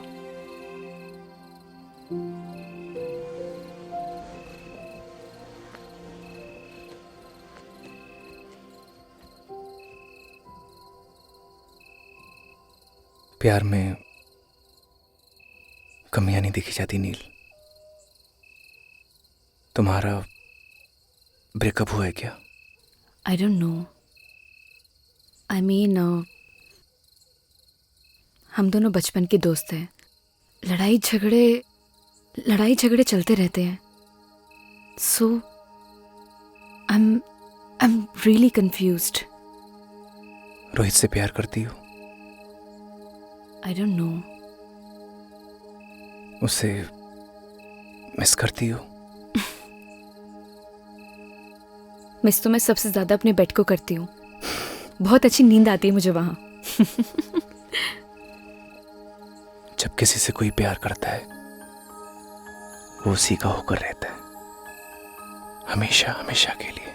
Speaker 13: प्यार में कमियां नहीं देखी जाती नील। तुम्हारा ब्रेकअप हुआ है क्या?
Speaker 12: आई डोंट नो। आई मीन हम दोनों बचपन के दोस्त हैं। लड़ाई झगड़े चलते रहते हैं। So I am really confused.
Speaker 13: Rohit से प्यार करती हो?
Speaker 12: I don't know.
Speaker 13: उसे मिस करती हो?
Speaker 12: मिस तो मैं सबसे ज्यादा अपने बेड को करती हूँ। बहुत अच्छी नींद आती है मुझे वहां।
Speaker 13: जब किसी से कोई प्यार करता है वो उसी का होकर रहता है, हमेशा हमेशा के लिए।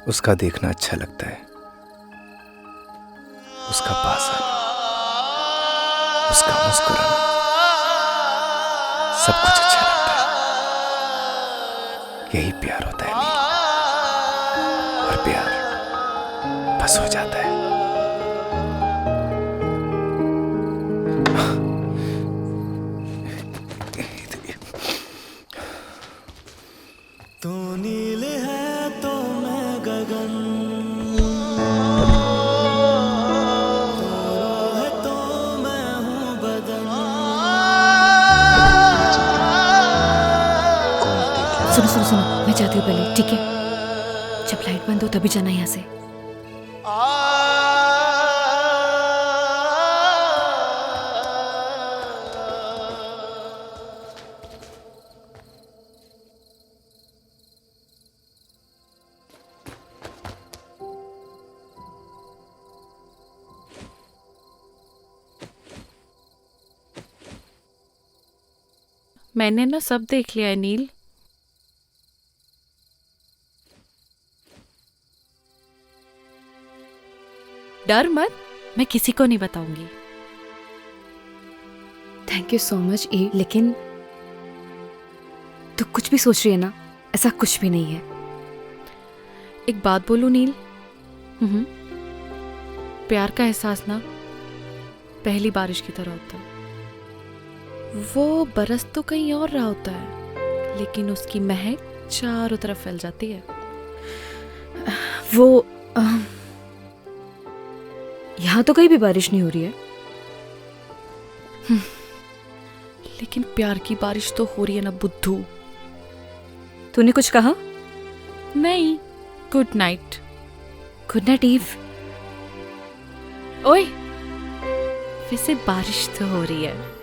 Speaker 13: उसका देखना अच्छा लगता है, उसका पास आना, उसका मुस्कुराना, सब कुछ अच्छा लगता है। यही प्यार होता है नील। और प्यार बस हो जाता है।
Speaker 11: तू नील है तो मैं गगन, तू रूह है तो मैं हूँ बदन।
Speaker 12: सुनो सुनो सुनो, मैं जाती हूँ पहले, ठीक है? जब लाइट बंद हो तभी जाना यहाँ से।
Speaker 5: मैंने ना सब देख लिया है नील। डर मत, मैं किसी को नहीं बताऊंगी।
Speaker 12: थैंक यू सो मच ई, लेकिन तू कुछ भी सोच रही है ना, ऐसा कुछ भी नहीं है।
Speaker 5: एक बात बोलूं नील, प्यार का एहसास ना पहली बारिश की तरह होता है। वो बरस तो कहीं और रहा होता है, लेकिन उसकी महक चारों तरफ फैल जाती है।
Speaker 12: वो यहाँ तो कहीं भी बारिश नहीं हो रही है।
Speaker 5: लेकिन प्यार की बारिश तो हो रही है ना बुद्धू।
Speaker 12: तूने कुछ कहा?
Speaker 5: नहीं। Good night.
Speaker 12: Good night Eve.
Speaker 5: ओए, वैसे बारिश तो हो रही है।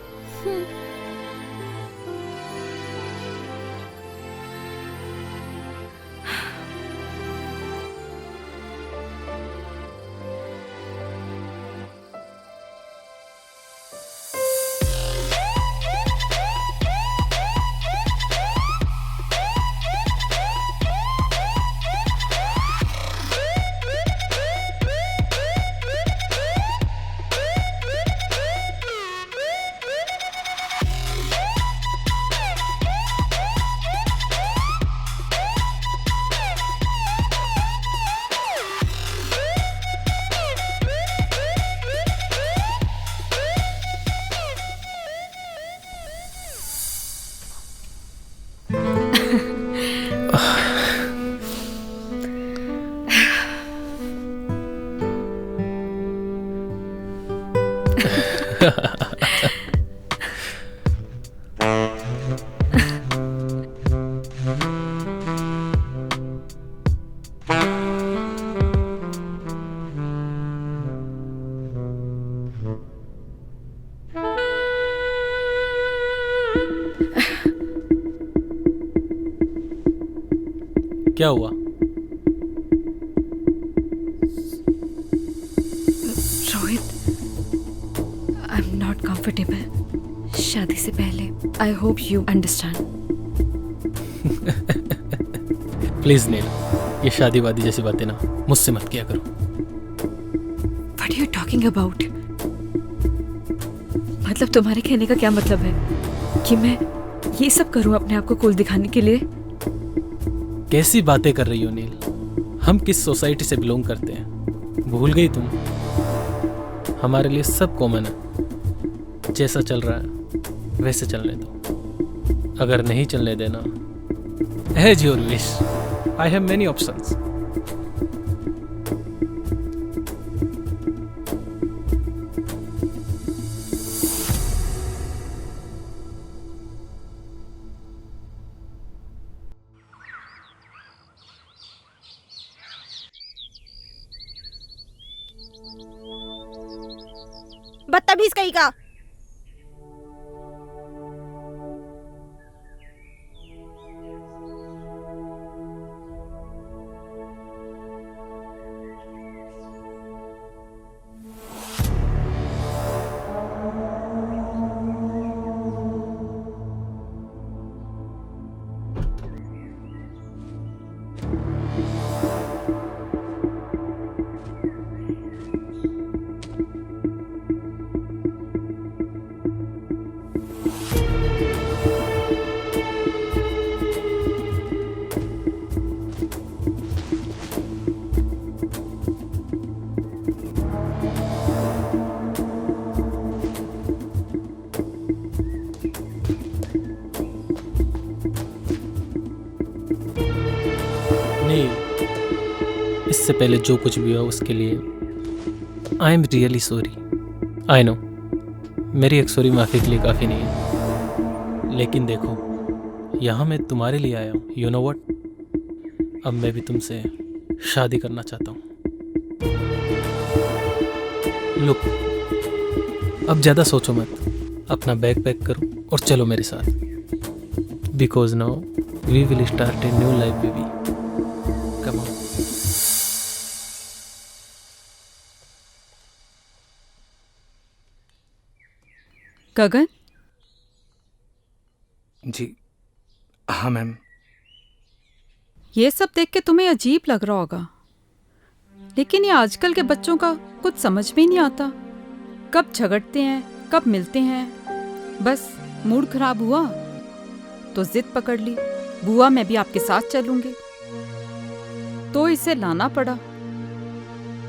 Speaker 18: क्या हुआ?
Speaker 12: Rohit, I am not comfortable शादी से पहले। I hope you understand.
Speaker 18: Please Neel, ये शादी वादी जैसी बातें ना मुझसे मत किया करो।
Speaker 12: What are you talking about? मतलब तुम्हारे कहने का क्या मतलब है कि मैं ये सब करूं अपने आप को कूल दिखाने के लिए?
Speaker 18: कैसी बातें कर रही हो नील? हम किस सोसाइटी से बिलोंग करते हैं भूल गई तुम? हमारे लिए सब कॉमन है। जैसा चल रहा है वैसे चलने दो। अगर नहीं चलने देना, as your wish, I have many options.
Speaker 6: बदतमीज कहीं का। इससे पहले जो कुछ भी हुआ उसके लिए आई am really sorry. I know मेरी एक सॉरी माफ़ी के लिए काफ़ी नहीं है, लेकिन देखो यहाँ मैं तुम्हारे लिए आया हूँ। यू नो व्हाट, अब मैं भी तुमसे शादी करना चाहता हूँ। लुक, अब ज़्यादा सोचो मत, अपना बैग पैक करो और चलो मेरे साथ। Because now we will start a new life baby. Come on.
Speaker 4: Gagan?
Speaker 13: जी हाँ मैम।
Speaker 4: ये सब देख के तुम्हें अजीब लग रहा होगा, लेकिन ये आजकल के बच्चों का कुछ समझ में नहीं आता। कब झगड़ते हैं, कब मिलते हैं। बस मूड खराब हुआ तो जिद पकड़ ली, बुआ मैं भी आपके साथ चलूंगी, तो इसे लाना पड़ा।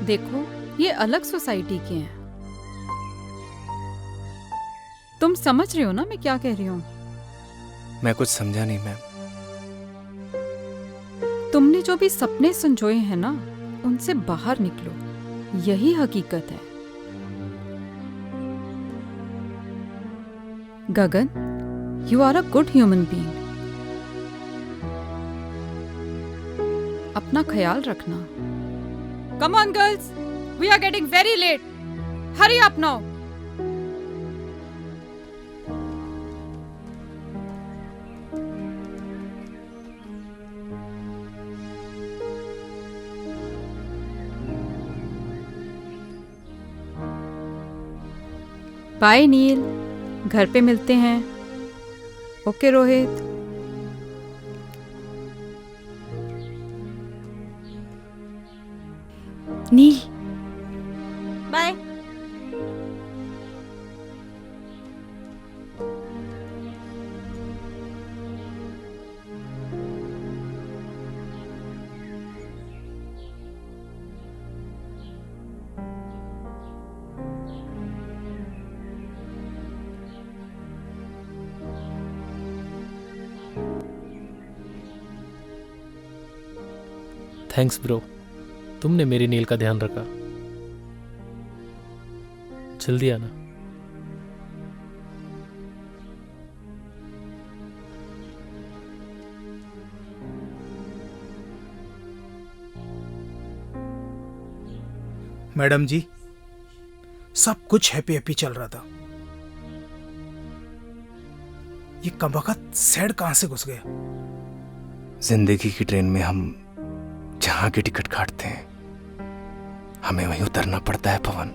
Speaker 4: देखो ये अलग सोसाइटी के हैं। तुम समझ रहे हो ना मैं क्या कह रही हूँ?
Speaker 13: मैं कुछ समझा नहीं मैम।
Speaker 4: तुमने जो भी सपने संजोए हैं ना, उनसे बाहर निकलो, यही हकीकत है। Gagan, you are a good human being. अपना ख्याल रखना। Come on girls, we are getting very late. Hurry up now. Bye Neel, घर पे मिलते हैं। Okay Rohit.
Speaker 12: Neel
Speaker 6: bye.
Speaker 18: Thanks bro, तुमने मेरी नील का ध्यान रखा। जल्दी आना।
Speaker 10: मैडम जी, सब कुछ हैप्पी हैप्पी चल रहा था। ये कमबख्त सैड कहां से घुस गया?
Speaker 13: जिंदगी की ट्रेन में हम जहां की टिकट काटते हैं हमें वहीं उतरना पड़ता है पवन।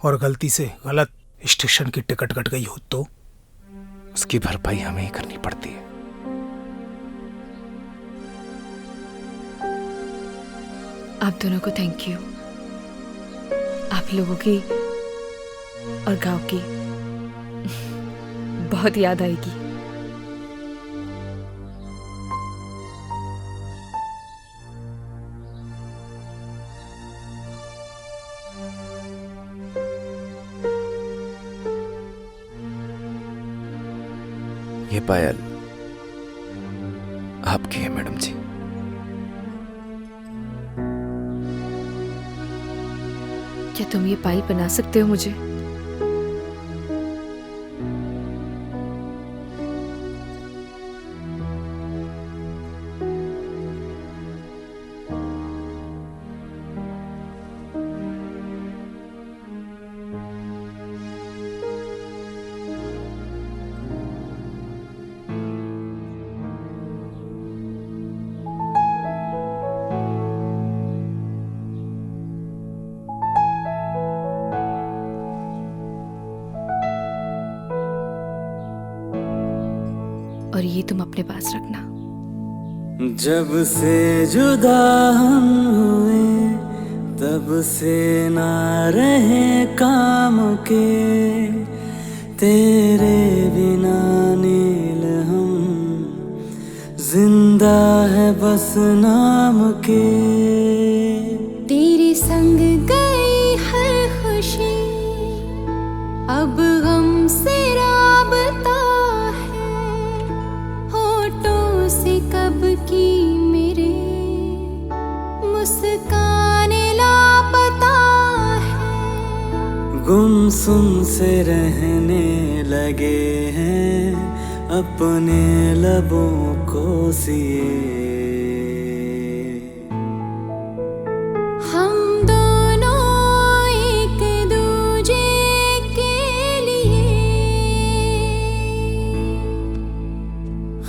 Speaker 10: और गलती से गलत स्टेशन की टिकट कट गई हो तो
Speaker 13: उसकी भरपाई हमें ही करनी पड़ती है।
Speaker 12: आप दोनों को थैंक यू। आप लोगों की और गांव की बहुत याद आएगी।
Speaker 13: ये पायल आपकी है मैडम जी।
Speaker 12: क्या तुम ये पायल बना सकते हो मुझे? और ये तुम अपने पास रखना।
Speaker 11: जब से जुदा हम हुए तब से ना रहे काम के, तेरे बिना नील हम जिंदा है बस नाम के।
Speaker 19: तेरे संग गई हर खुशी अब गम से राबता है, होठों से कब की मेरे मुस्कान लापता है।
Speaker 11: गुमसुम से रहने लगे हैं अपने लबों को सिए।
Speaker 19: हम दोनों एक दूजे के लिए,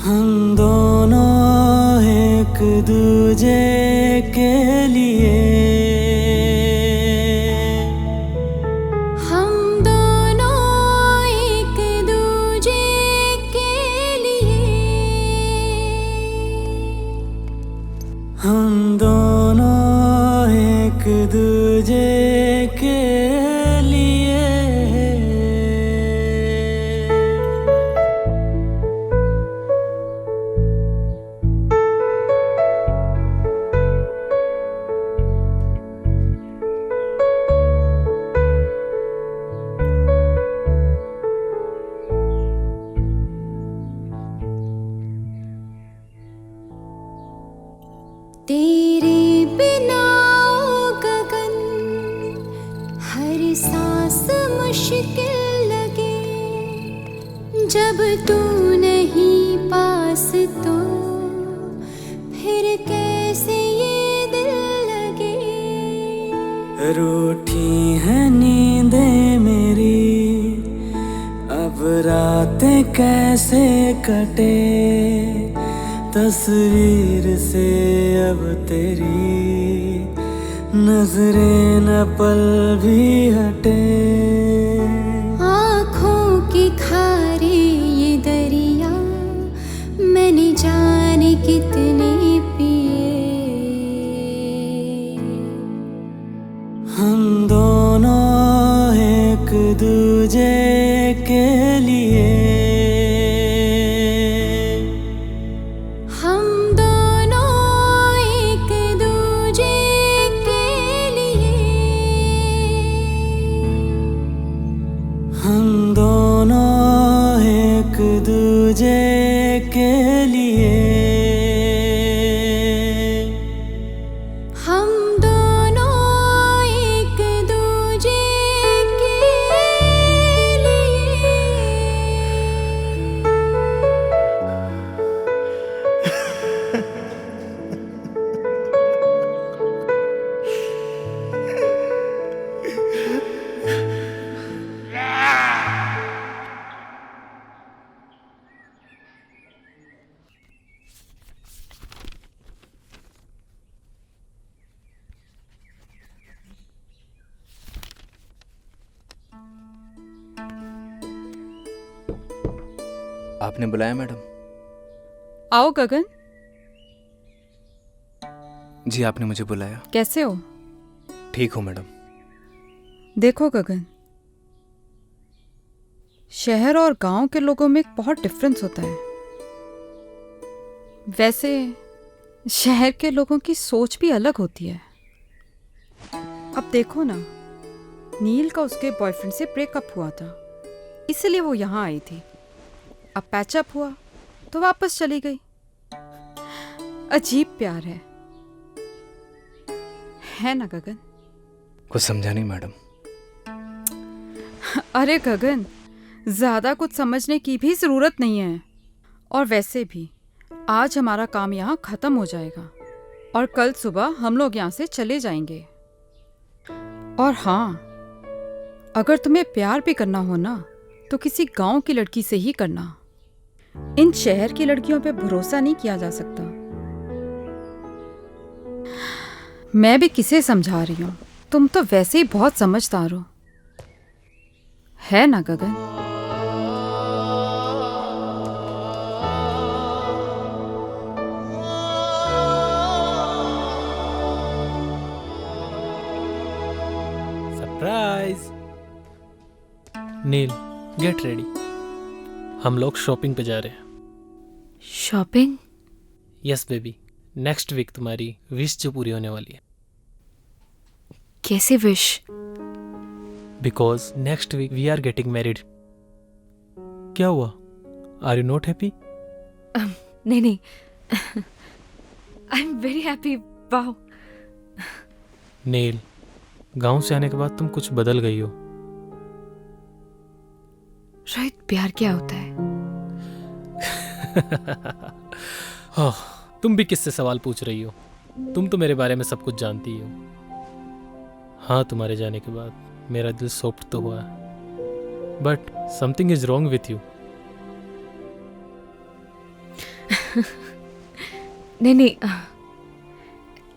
Speaker 11: हम दोनों एक दूजे के लिए,
Speaker 19: हम दोनों एक दूजे के लिए,
Speaker 11: हम दोनों एक दूजे के लिए।
Speaker 19: तेरे बिना ओ गगन हर सांस मुश्किल लगे, जब तू नहीं पास तो फिर कैसे ये दिल लगे।
Speaker 11: रूठी है नींदें मेरी अब रातें कैसे कटे, तस्वीर से अब तेरी नजरें न पल भी हटे।
Speaker 19: आँखों की खारे ये दरिया मैंने जाने कितने पिए।
Speaker 11: हम दोनों एक दूजे के लिए,
Speaker 19: हम दोनों एक दूजे के लिए,
Speaker 11: हम दोनों एक दूजे के लिए,
Speaker 19: हम दोनों एक दूजे के लिए।
Speaker 13: आपने बुलाया मैडम?
Speaker 4: आओ गगन।
Speaker 13: जी आपने मुझे बुलाया।
Speaker 4: कैसे हो?
Speaker 13: ठीक हूँ मैडम।
Speaker 4: देखो गगन, शहर और गांव के लोगों में बहुत डिफरेंस होता है। वैसे शहर के लोगों की सोच भी अलग होती है। अब देखो ना, नील का उसके बॉयफ्रेंड से ब्रेकअप हुआ था, इसलिए वो यहाँ आई थी। अब पैचअप हुआ तो वापस चली गई। अजीब प्यार है ना गगन?
Speaker 13: कुछ समझा नहीं मैडम।
Speaker 4: अरे गगन, ज्यादा कुछ समझने की भी जरूरत नहीं है। और वैसे भी आज हमारा काम यहाँ खत्म हो जाएगा और कल सुबह हम लोग यहाँ से चले जाएंगे। और हाँ, अगर तुम्हें प्यार भी करना हो ना तो किसी गांव की लड़की से ही करना। इन शहर की लड़कियों पे भरोसा नहीं किया जा सकता। मैं भी किसे समझा रही हूँ, तुम तो वैसे ही बहुत समझदार हो, है ना Gagan?
Speaker 18: Surprise. Neel, get ready, हम लोग शॉपिंग पे जा रहे हैं।
Speaker 12: Shopping?
Speaker 18: Yes baby, next week तुम्हारी विश जो पूरी होने वाली है।
Speaker 12: कैसे wish?
Speaker 18: Because next week we are getting married. क्या हुआ? Are you not happy?
Speaker 12: नहीं नहीं, I am very happy. Wow.
Speaker 18: Neel, गांव से आने के बाद तुम कुछ बदल गई हो।
Speaker 12: रोहित, प्यार क्या होता है?
Speaker 18: तुम भी किससे सवाल पूछ रही हो? तुम तो मेरे बारे में सब कुछ जानती ही हो। हाँ, तुम्हारे जाने के बाद मेरा दिल सॉफ्ट तो हुआ, but something is wrong with you.
Speaker 12: नहीं नहीं,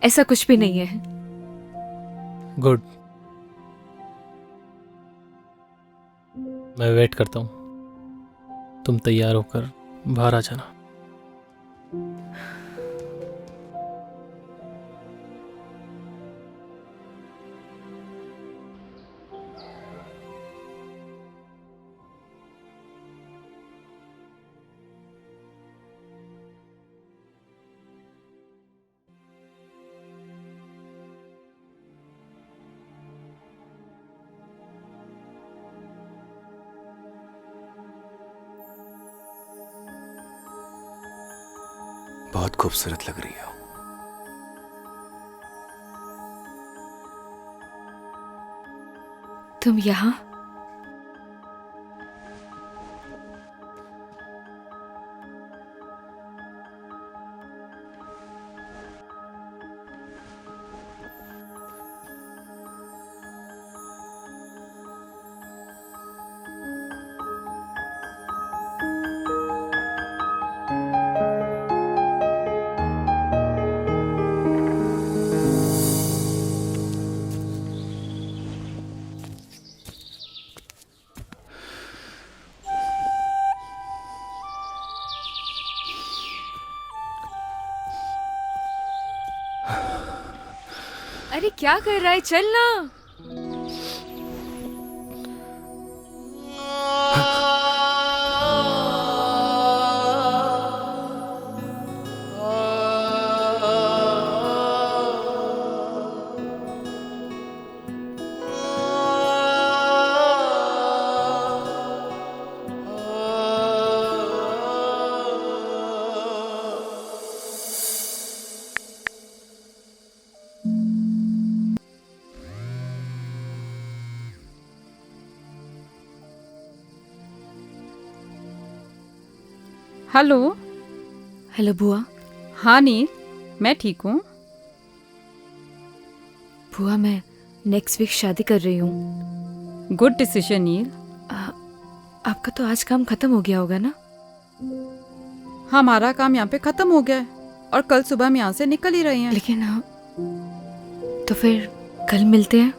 Speaker 12: ऐसा कुछ भी नहीं है।
Speaker 18: गुड, मैं वेट करता हूँ। तुम तैयार होकर बाहर आ जाना।
Speaker 13: बहुत खूबसूरत लग रही हो।
Speaker 12: तुम यहाँ? अरे क्या कर रहा है? चल ना।
Speaker 4: हेलो।
Speaker 12: हेलो बुआ।
Speaker 4: हाँ नील, मैं ठीक हूँ।
Speaker 12: बुआ, मैं नेक्स्ट वीक शादी कर रही हूँ।
Speaker 4: गुड डिसीजन नील।
Speaker 12: आपका तो आज काम खत्म हो गया होगा ना?
Speaker 4: हमारा काम यहाँ पे खत्म हो गया है और कल सुबह हम यहाँ से निकल ही रहे हैं।
Speaker 12: लेकिन तो फिर कल मिलते हैं।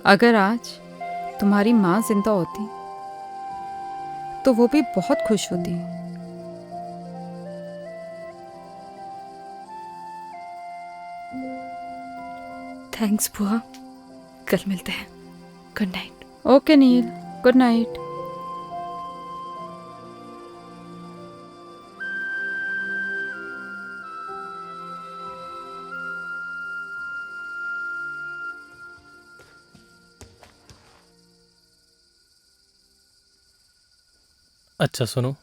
Speaker 4: अगर आज तुम्हारी माँ जिंदा होती तो वो भी बहुत खुश होती।
Speaker 12: थैंक्स बुआ, कल मिलते हैं। Good night.
Speaker 4: ओके नील, गुड नाइट।
Speaker 18: अच्छा सुनो,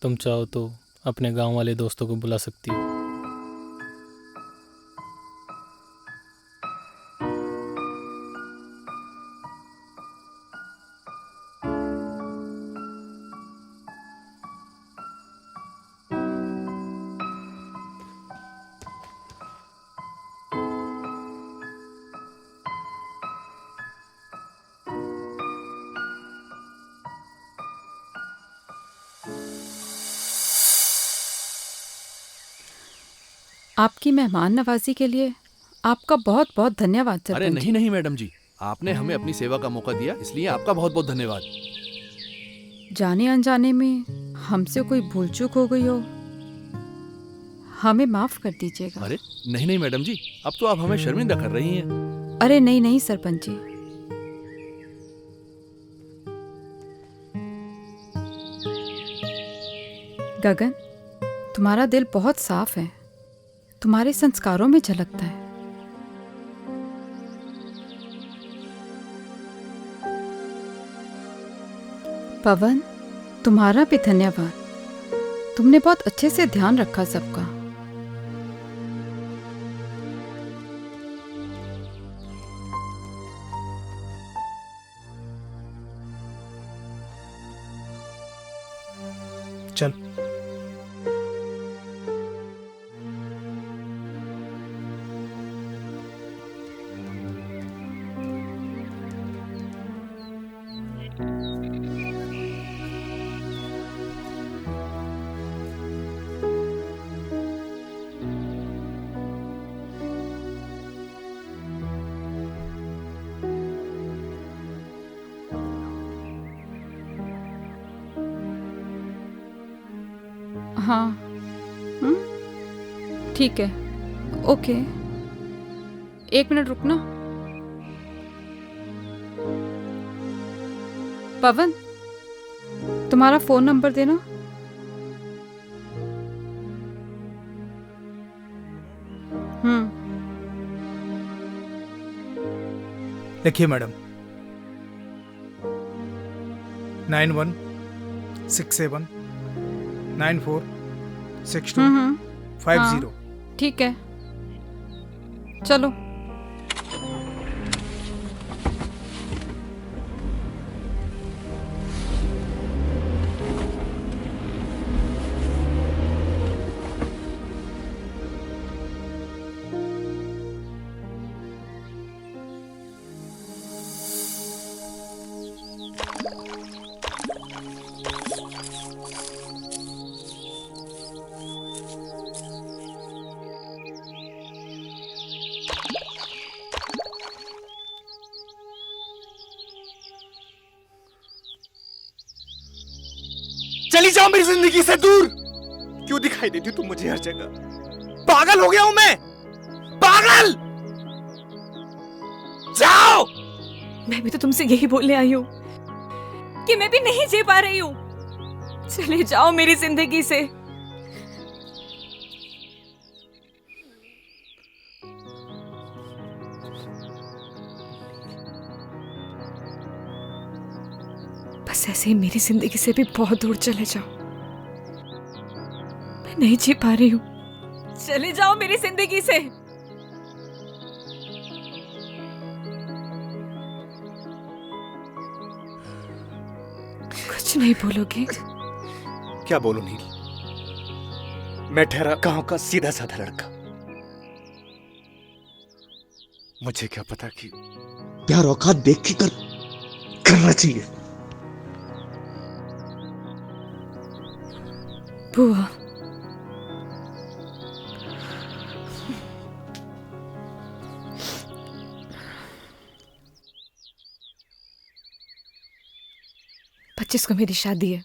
Speaker 18: तुम चाहो तो अपने गांव वाले दोस्तों को बुला सकती हो।
Speaker 4: आपकी मेहमान नवाजी के लिए आपका बहुत बहुत धन्यवाद सरपंच।
Speaker 1: अरे नहीं नहीं मैडम जी, आपने हमें अपनी सेवा का मौका दिया, इसलिए आपका बहुत बहुत धन्यवाद।
Speaker 4: जाने अनजाने में हमसे कोई भूल चूक हो गई हो, हमें माफ कर दीजिएगा।
Speaker 1: अरे नहीं नहीं मैडम जी, अब तो आप हमें शर्मिंदा कर रही हैं।
Speaker 4: अरे नहीं नहीं सरपंच जी, गगन तुम्हारा दिल बहुत साफ है, तुम्हारे संस्कारों में झलकता है। पवन तुम्हारा भी धन्यवाद, तुमने बहुत अच्छे से ध्यान रखा सबका।
Speaker 3: चल
Speaker 4: हाँ ठीक है, ओके। एक मिनट रुकना। पवन तुम्हारा फोन नंबर देना।
Speaker 3: लिखिए मैडम, 9167946250।
Speaker 4: ठीक है, चलो।
Speaker 3: चली जाओ मेरी जिंदगी से दूर। क्यों दिखाई देती तुम मुझे हर जगह? पागल हो गया हूं मैं, पागल। जाओ।
Speaker 12: मैं भी तो तुमसे यही बोलने आई हूँ कि मैं भी नहीं जी पा रही हूँ। चले जाओ मेरी जिंदगी से। बस ऐसे ही मेरी जिंदगी से भी बहुत दूर चले जाओ। मैं नहीं जी पा रही हूँ। चले जाओ मेरी जिंदगी से। कुछ नहीं बोलोगे?
Speaker 3: क्या बोलूं नील? मैं ठहरा गांव का सीधा साधा लड़का। मुझे क्या पता कि
Speaker 14: प्यार औकात देख के करना चाहिए।
Speaker 12: बुआ, पच्चीस को मेरी शादी है।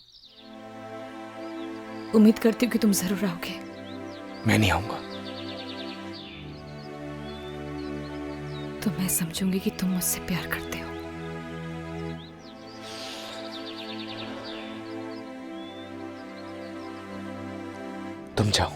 Speaker 12: उम्मीद करती हूँ कि तुम जरूर आओगे।
Speaker 13: मैं नहीं आऊंगा।
Speaker 12: तो मैं समझूंगी कि तुम मुझसे प्यार करते हो।
Speaker 13: तुम जाओ।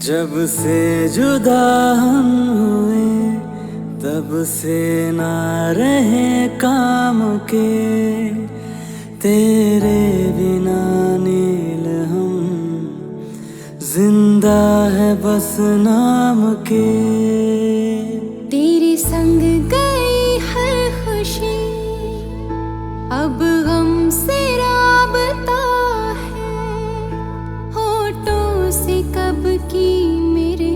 Speaker 11: जब से जुदा हम हुए तब से ना रहे काम के, तेरे बिना नील हम जिंदा है बस नाम के।
Speaker 19: तेरे संग गई हर खुशी अब गम से राबता है, होठों से कब की मेरे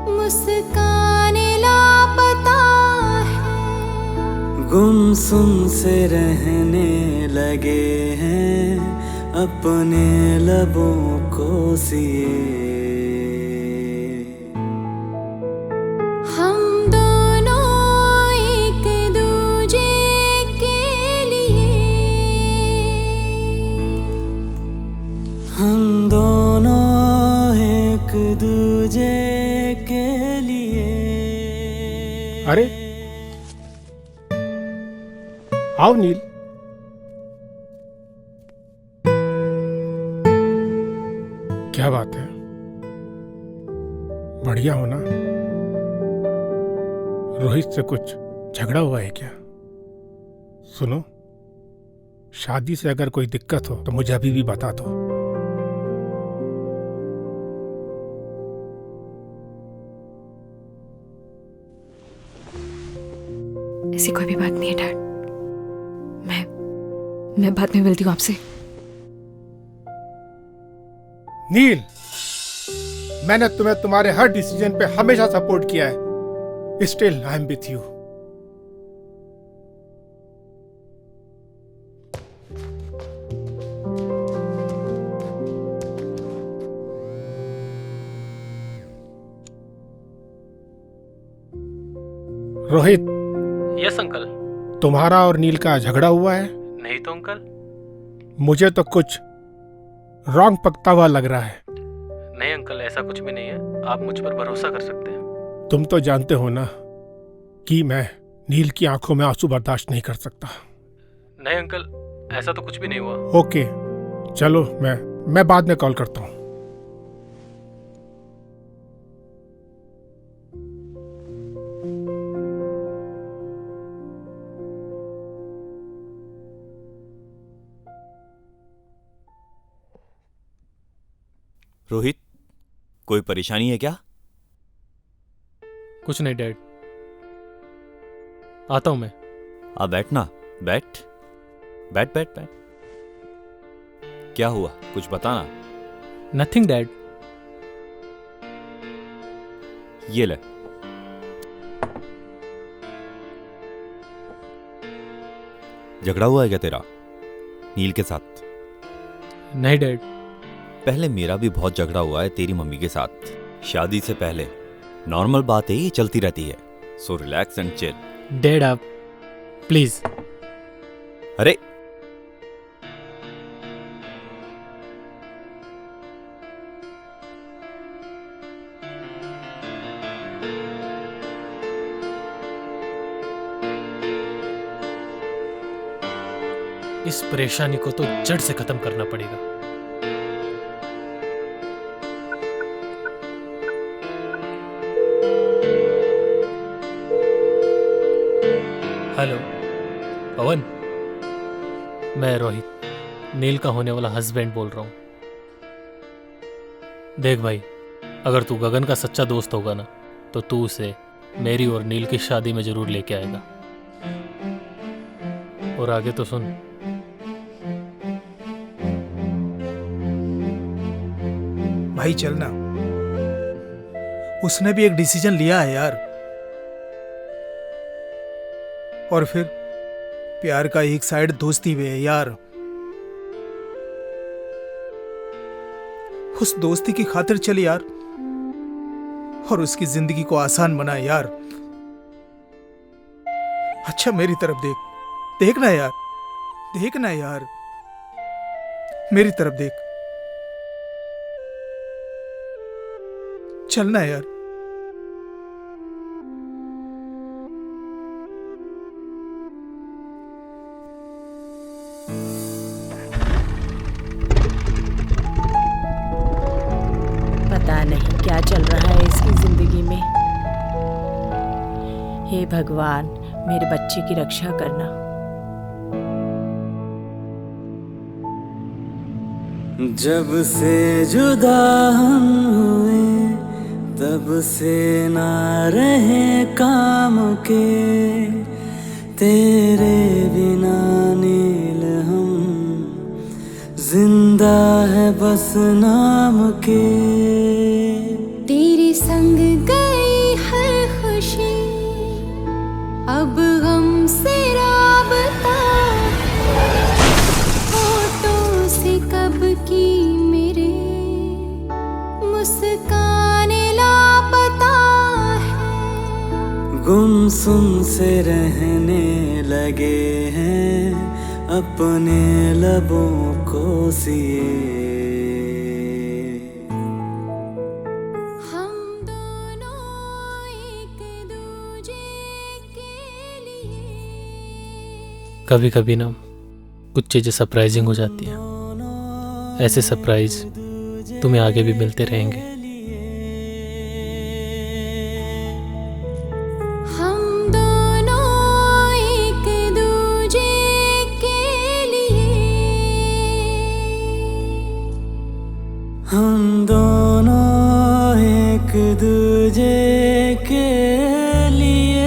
Speaker 19: मुस्कान लापता है।
Speaker 11: गुमसुम से रहने लगे हैं अपने लबों को सिए।
Speaker 19: हम दोनों एक दूजे के लिए,
Speaker 11: हम दोनों एक दूजे के लिए।
Speaker 15: अरे आओ नील। क्या बात है, बढ़िया हो ना? रोहित से कुछ झगड़ा हुआ है क्या? सुनो, शादी से अगर कोई दिक्कत हो तो मुझे अभी भी बता दो।
Speaker 12: ऐसी कोई भी बात नहीं है डैड। मैं बाद में मिलती हूँ आपसे।
Speaker 15: नील, मैंने तुम्हें तुम्हारे हर डिसीजन पे हमेशा सपोर्ट किया है। Still I am with you. Rohit.
Speaker 18: Yes uncle.
Speaker 15: तुम्हारा और नील का झगड़ा हुआ है?
Speaker 18: नहीं तो अंकल।
Speaker 15: मुझे तो कुछ रॉन्ग पकता हुआ लग रहा है।
Speaker 18: नहीं अंकल, ऐसा कुछ भी नहीं है, आप मुझ पर भरोसा कर सकते हैं।
Speaker 15: तुम तो जानते हो ना कि मैं नील की आंखों में आंसू बर्दाश्त नहीं कर सकता।
Speaker 18: नहीं अंकल, ऐसा तो कुछ भी नहीं हुआ।
Speaker 15: ओके चलो, मैं बाद में कॉल करता हूँ।
Speaker 20: रोहित, कोई परेशानी है क्या?
Speaker 18: कुछ नहीं डैड, आता हूं मैं।
Speaker 20: आ बैठ ना, बैठ बैठ बैठ बैठ। क्या हुआ, कुछ बताना।
Speaker 18: Nothing dad.
Speaker 20: ये ले। झगड़ा हुआ है क्या तेरा नील के साथ?
Speaker 18: नहीं डैड।
Speaker 20: पहले मेरा भी बहुत झगड़ा हुआ है तेरी मम्मी के साथ, शादी से पहले। नॉर्मल बात है, ये चलती रहती है। So relax and chill.
Speaker 18: Dad आप प्लीज।
Speaker 20: अरे
Speaker 18: इस परेशानी को तो जड़ से खत्म करना पड़ेगा। हेलो पवन, मैं रोहित, नील का होने वाला हस्बैंड बोल रहा हूं। देख भाई, अगर तू गगन का सच्चा दोस्त होगा ना, तो तू उसे मेरी और नील की शादी में जरूर लेके आएगा। और आगे तो सुन,
Speaker 21: भाई चलना। उसने भी एक डिसीजन लिया है यार। और फिर प्यार का एक साइड दोस्ती भी है यार। उस दोस्ती की खातिर चल यार, और उसकी जिंदगी को आसान बना यार। अच्छा मेरी तरफ देखना यार, देखना यार, मेरी तरफ देख, चलना यार।
Speaker 9: पता नहीं क्या चल रहा है इसकी जिंदगी में। हे भगवान, मेरे बच्चे की रक्षा करना।
Speaker 11: जब से जुदा हम हुए तब से ना रहे काम के, तेरे बिना नील हम जिंदा है बस नाम के।
Speaker 19: तेरे संग गई हर खुशी, अब हमसे राबता, फोटो से कब की मेरे मुस्कान लापता है।
Speaker 11: गुमसुम से रहने लगे हैं अपने लबों को सिए।
Speaker 18: कभी कभी ना कुछ चीज़ें सरप्राइजिंग हो जाती हैं। ऐसे सरप्राइज तुम्हें आगे भी मिलते रहेंगे।
Speaker 19: हम दोनों एक दूजे के लिए,
Speaker 11: हम दोनों एक दूजे के लिए।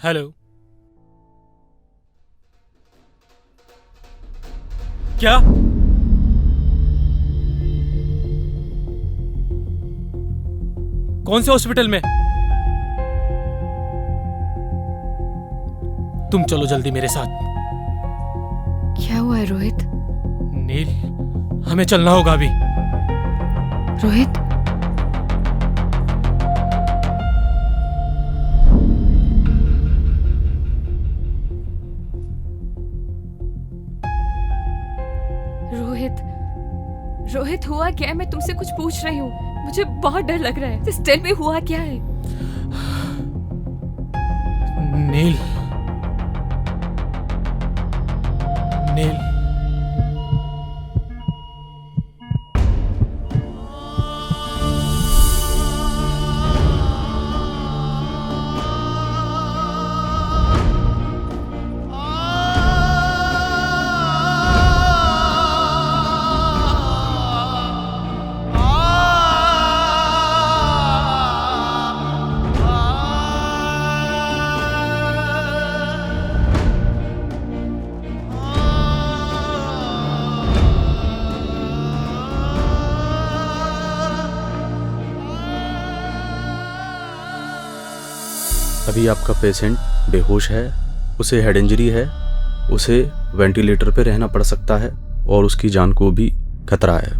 Speaker 18: हेलो, क्या? कौन से हॉस्पिटल में? तुम चलो जल्दी मेरे साथ।
Speaker 12: क्या हुआ है रोहित?
Speaker 18: नील, हमें चलना होगा अभी।
Speaker 12: रोहित, रोहित हुआ क्या है? मैं तुमसे कुछ पूछ रही हूँ, मुझे बहुत डर लग रहा है। Just tell me हुआ क्या है?
Speaker 18: नील, नील,
Speaker 22: अभी आपका पेशेंट बेहोश है, उसे हेड इंजरी है, उसे वेंटिलेटर पे रहना पड़ सकता है और उसकी जान को भी खतरा है।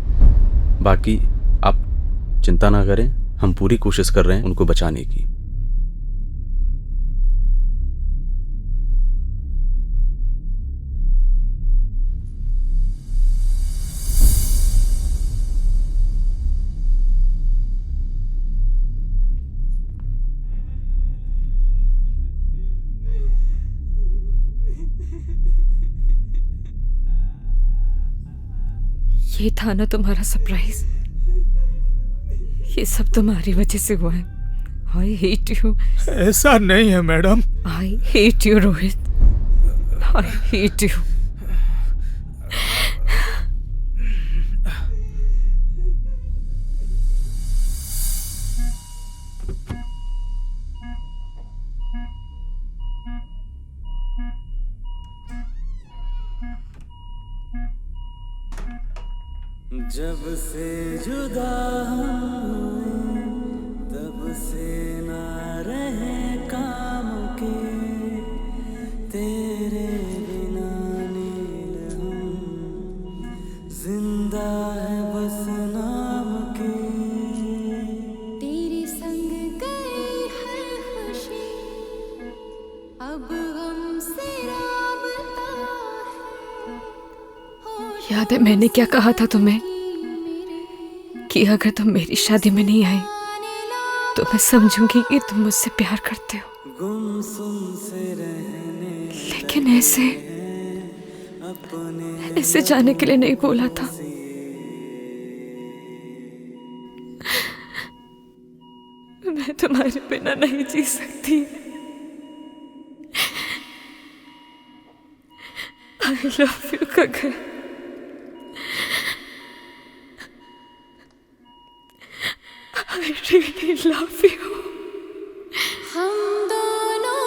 Speaker 22: बाकी आप चिंता ना करें, हम पूरी कोशिश कर रहे हैं उनको बचाने की।
Speaker 12: ये था ना तुम्हारा सरप्राइज? ये सब तुम्हारी वजह से हुआ है। I hate you.
Speaker 21: ऐसा नहीं है madam.
Speaker 12: I hate you Rohit, I hate you.
Speaker 11: जब से जुदा हुए तब से ना रहे काम के तेरे बिना नील हम जिंदा है बस नाम के
Speaker 19: तेरे संग गई है खुशी अब हमसे राबता
Speaker 12: याद है मैंने क्या कहा था तुम्हें कि अगर तुम मेरी शादी में नहीं आई तो मैं समझूंगी कि तुम मुझसे प्यार करते हो।
Speaker 11: गुमसुम से रहने
Speaker 12: लेकिन ऐसे जाने के लिए नहीं बोला था। मैं तुम्हारे बिना नहीं जी सकती। I love you, Gagan. I really love you।
Speaker 19: हम दोनों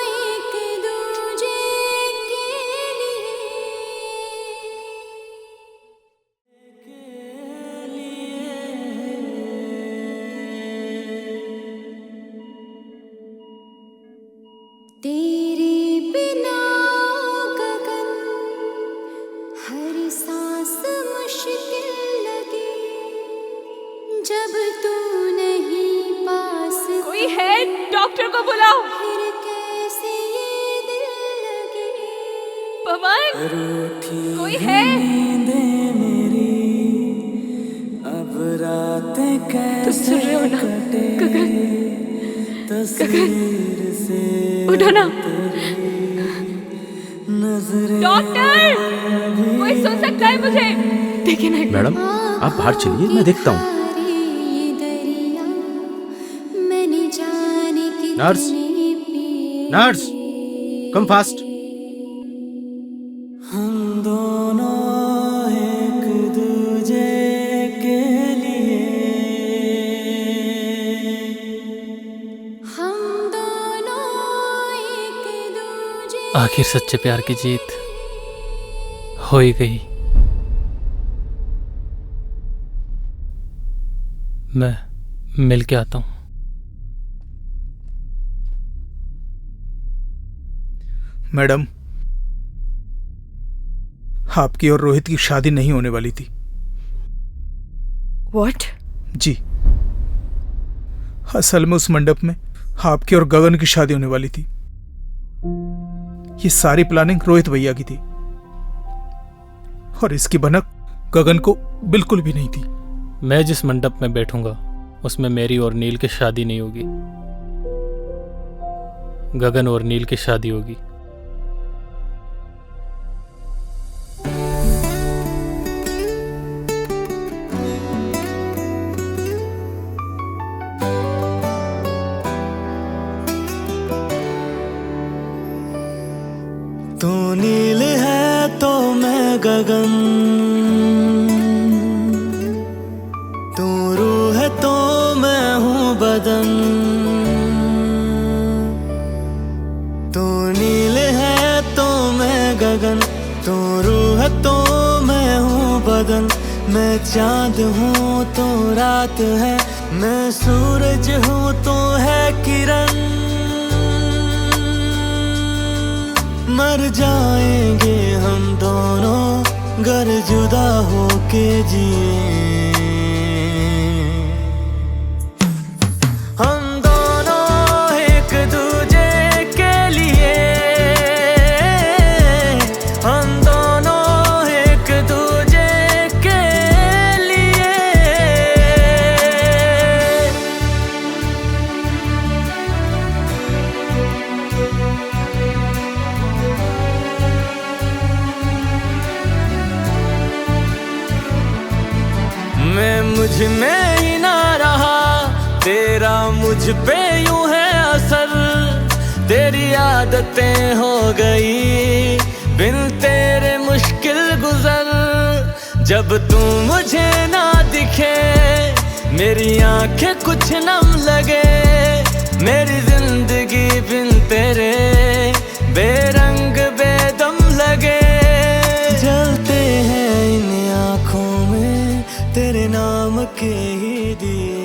Speaker 19: एक दूजे के तेरे बिना गगन हर सांस मुश्किल लगे जब तू नहीं पास।
Speaker 12: कोई है? डॉक्टर को बुलाओ।
Speaker 19: फिर कैसे ये दिल लगे
Speaker 12: पवन, कोई है?
Speaker 11: अब रातें कैसे
Speaker 12: तुम सुन रहे हो ना गगन?
Speaker 11: तस्वीर से
Speaker 12: उठो ना।
Speaker 11: नजरें
Speaker 12: डॉक्टर, कोई सुन सकता है मुझे? देखिए ना।
Speaker 22: मैडम आप बाहर चलिए, मैं देखता हूँ। Nurse, nurse, come fast.
Speaker 11: हम दोनों एक दूजे के लिए
Speaker 19: हम दोनों एक दूजे।
Speaker 18: आखिर सच्चे प्यार की जीत हो ही गई। मैं मिल के आता हूँ।
Speaker 21: मैडम, आपकी और रोहित की शादी नहीं होने वाली थी।
Speaker 12: What?
Speaker 21: जी, असल में उस मंडप में आपकी और गगन की शादी होने वाली थी। ये सारी प्लानिंग रोहित भैया की थी और इसकी भनक गगन को बिल्कुल भी नहीं थी।
Speaker 18: मैं जिस मंडप में बैठूंगा उसमें मेरी और नील की शादी नहीं होगी, गगन और नील की शादी होगी।
Speaker 11: तू नील है तो मैं गगन, तू रूह है तो मैं हूँ बदन। तू नील है तो मैं गगन, तू रूह है तो मैं हूँ बदन। मैं चांद हूँ तो रात है, मैं सूरज हूँ तो है किरण। मर जाएंगे हम दोनों गर जुदा होके जिए। हम दोनों एक दूजे के लिए, हम दोनों एक दूजे के लिए। मैं मुझ में ही ना रहा, तेरा मुझ पे यूं है असर। तेरी आदतें हो गई बिन तेरे मुश्किल गुजर। जब तू मुझे ना दिखे मेरी आंखें कुछ नम लगे। मेरी जिंदगी बिन तेरे बेरंग बेदम लगे। जलते हैं इन आँखों में के ही दिए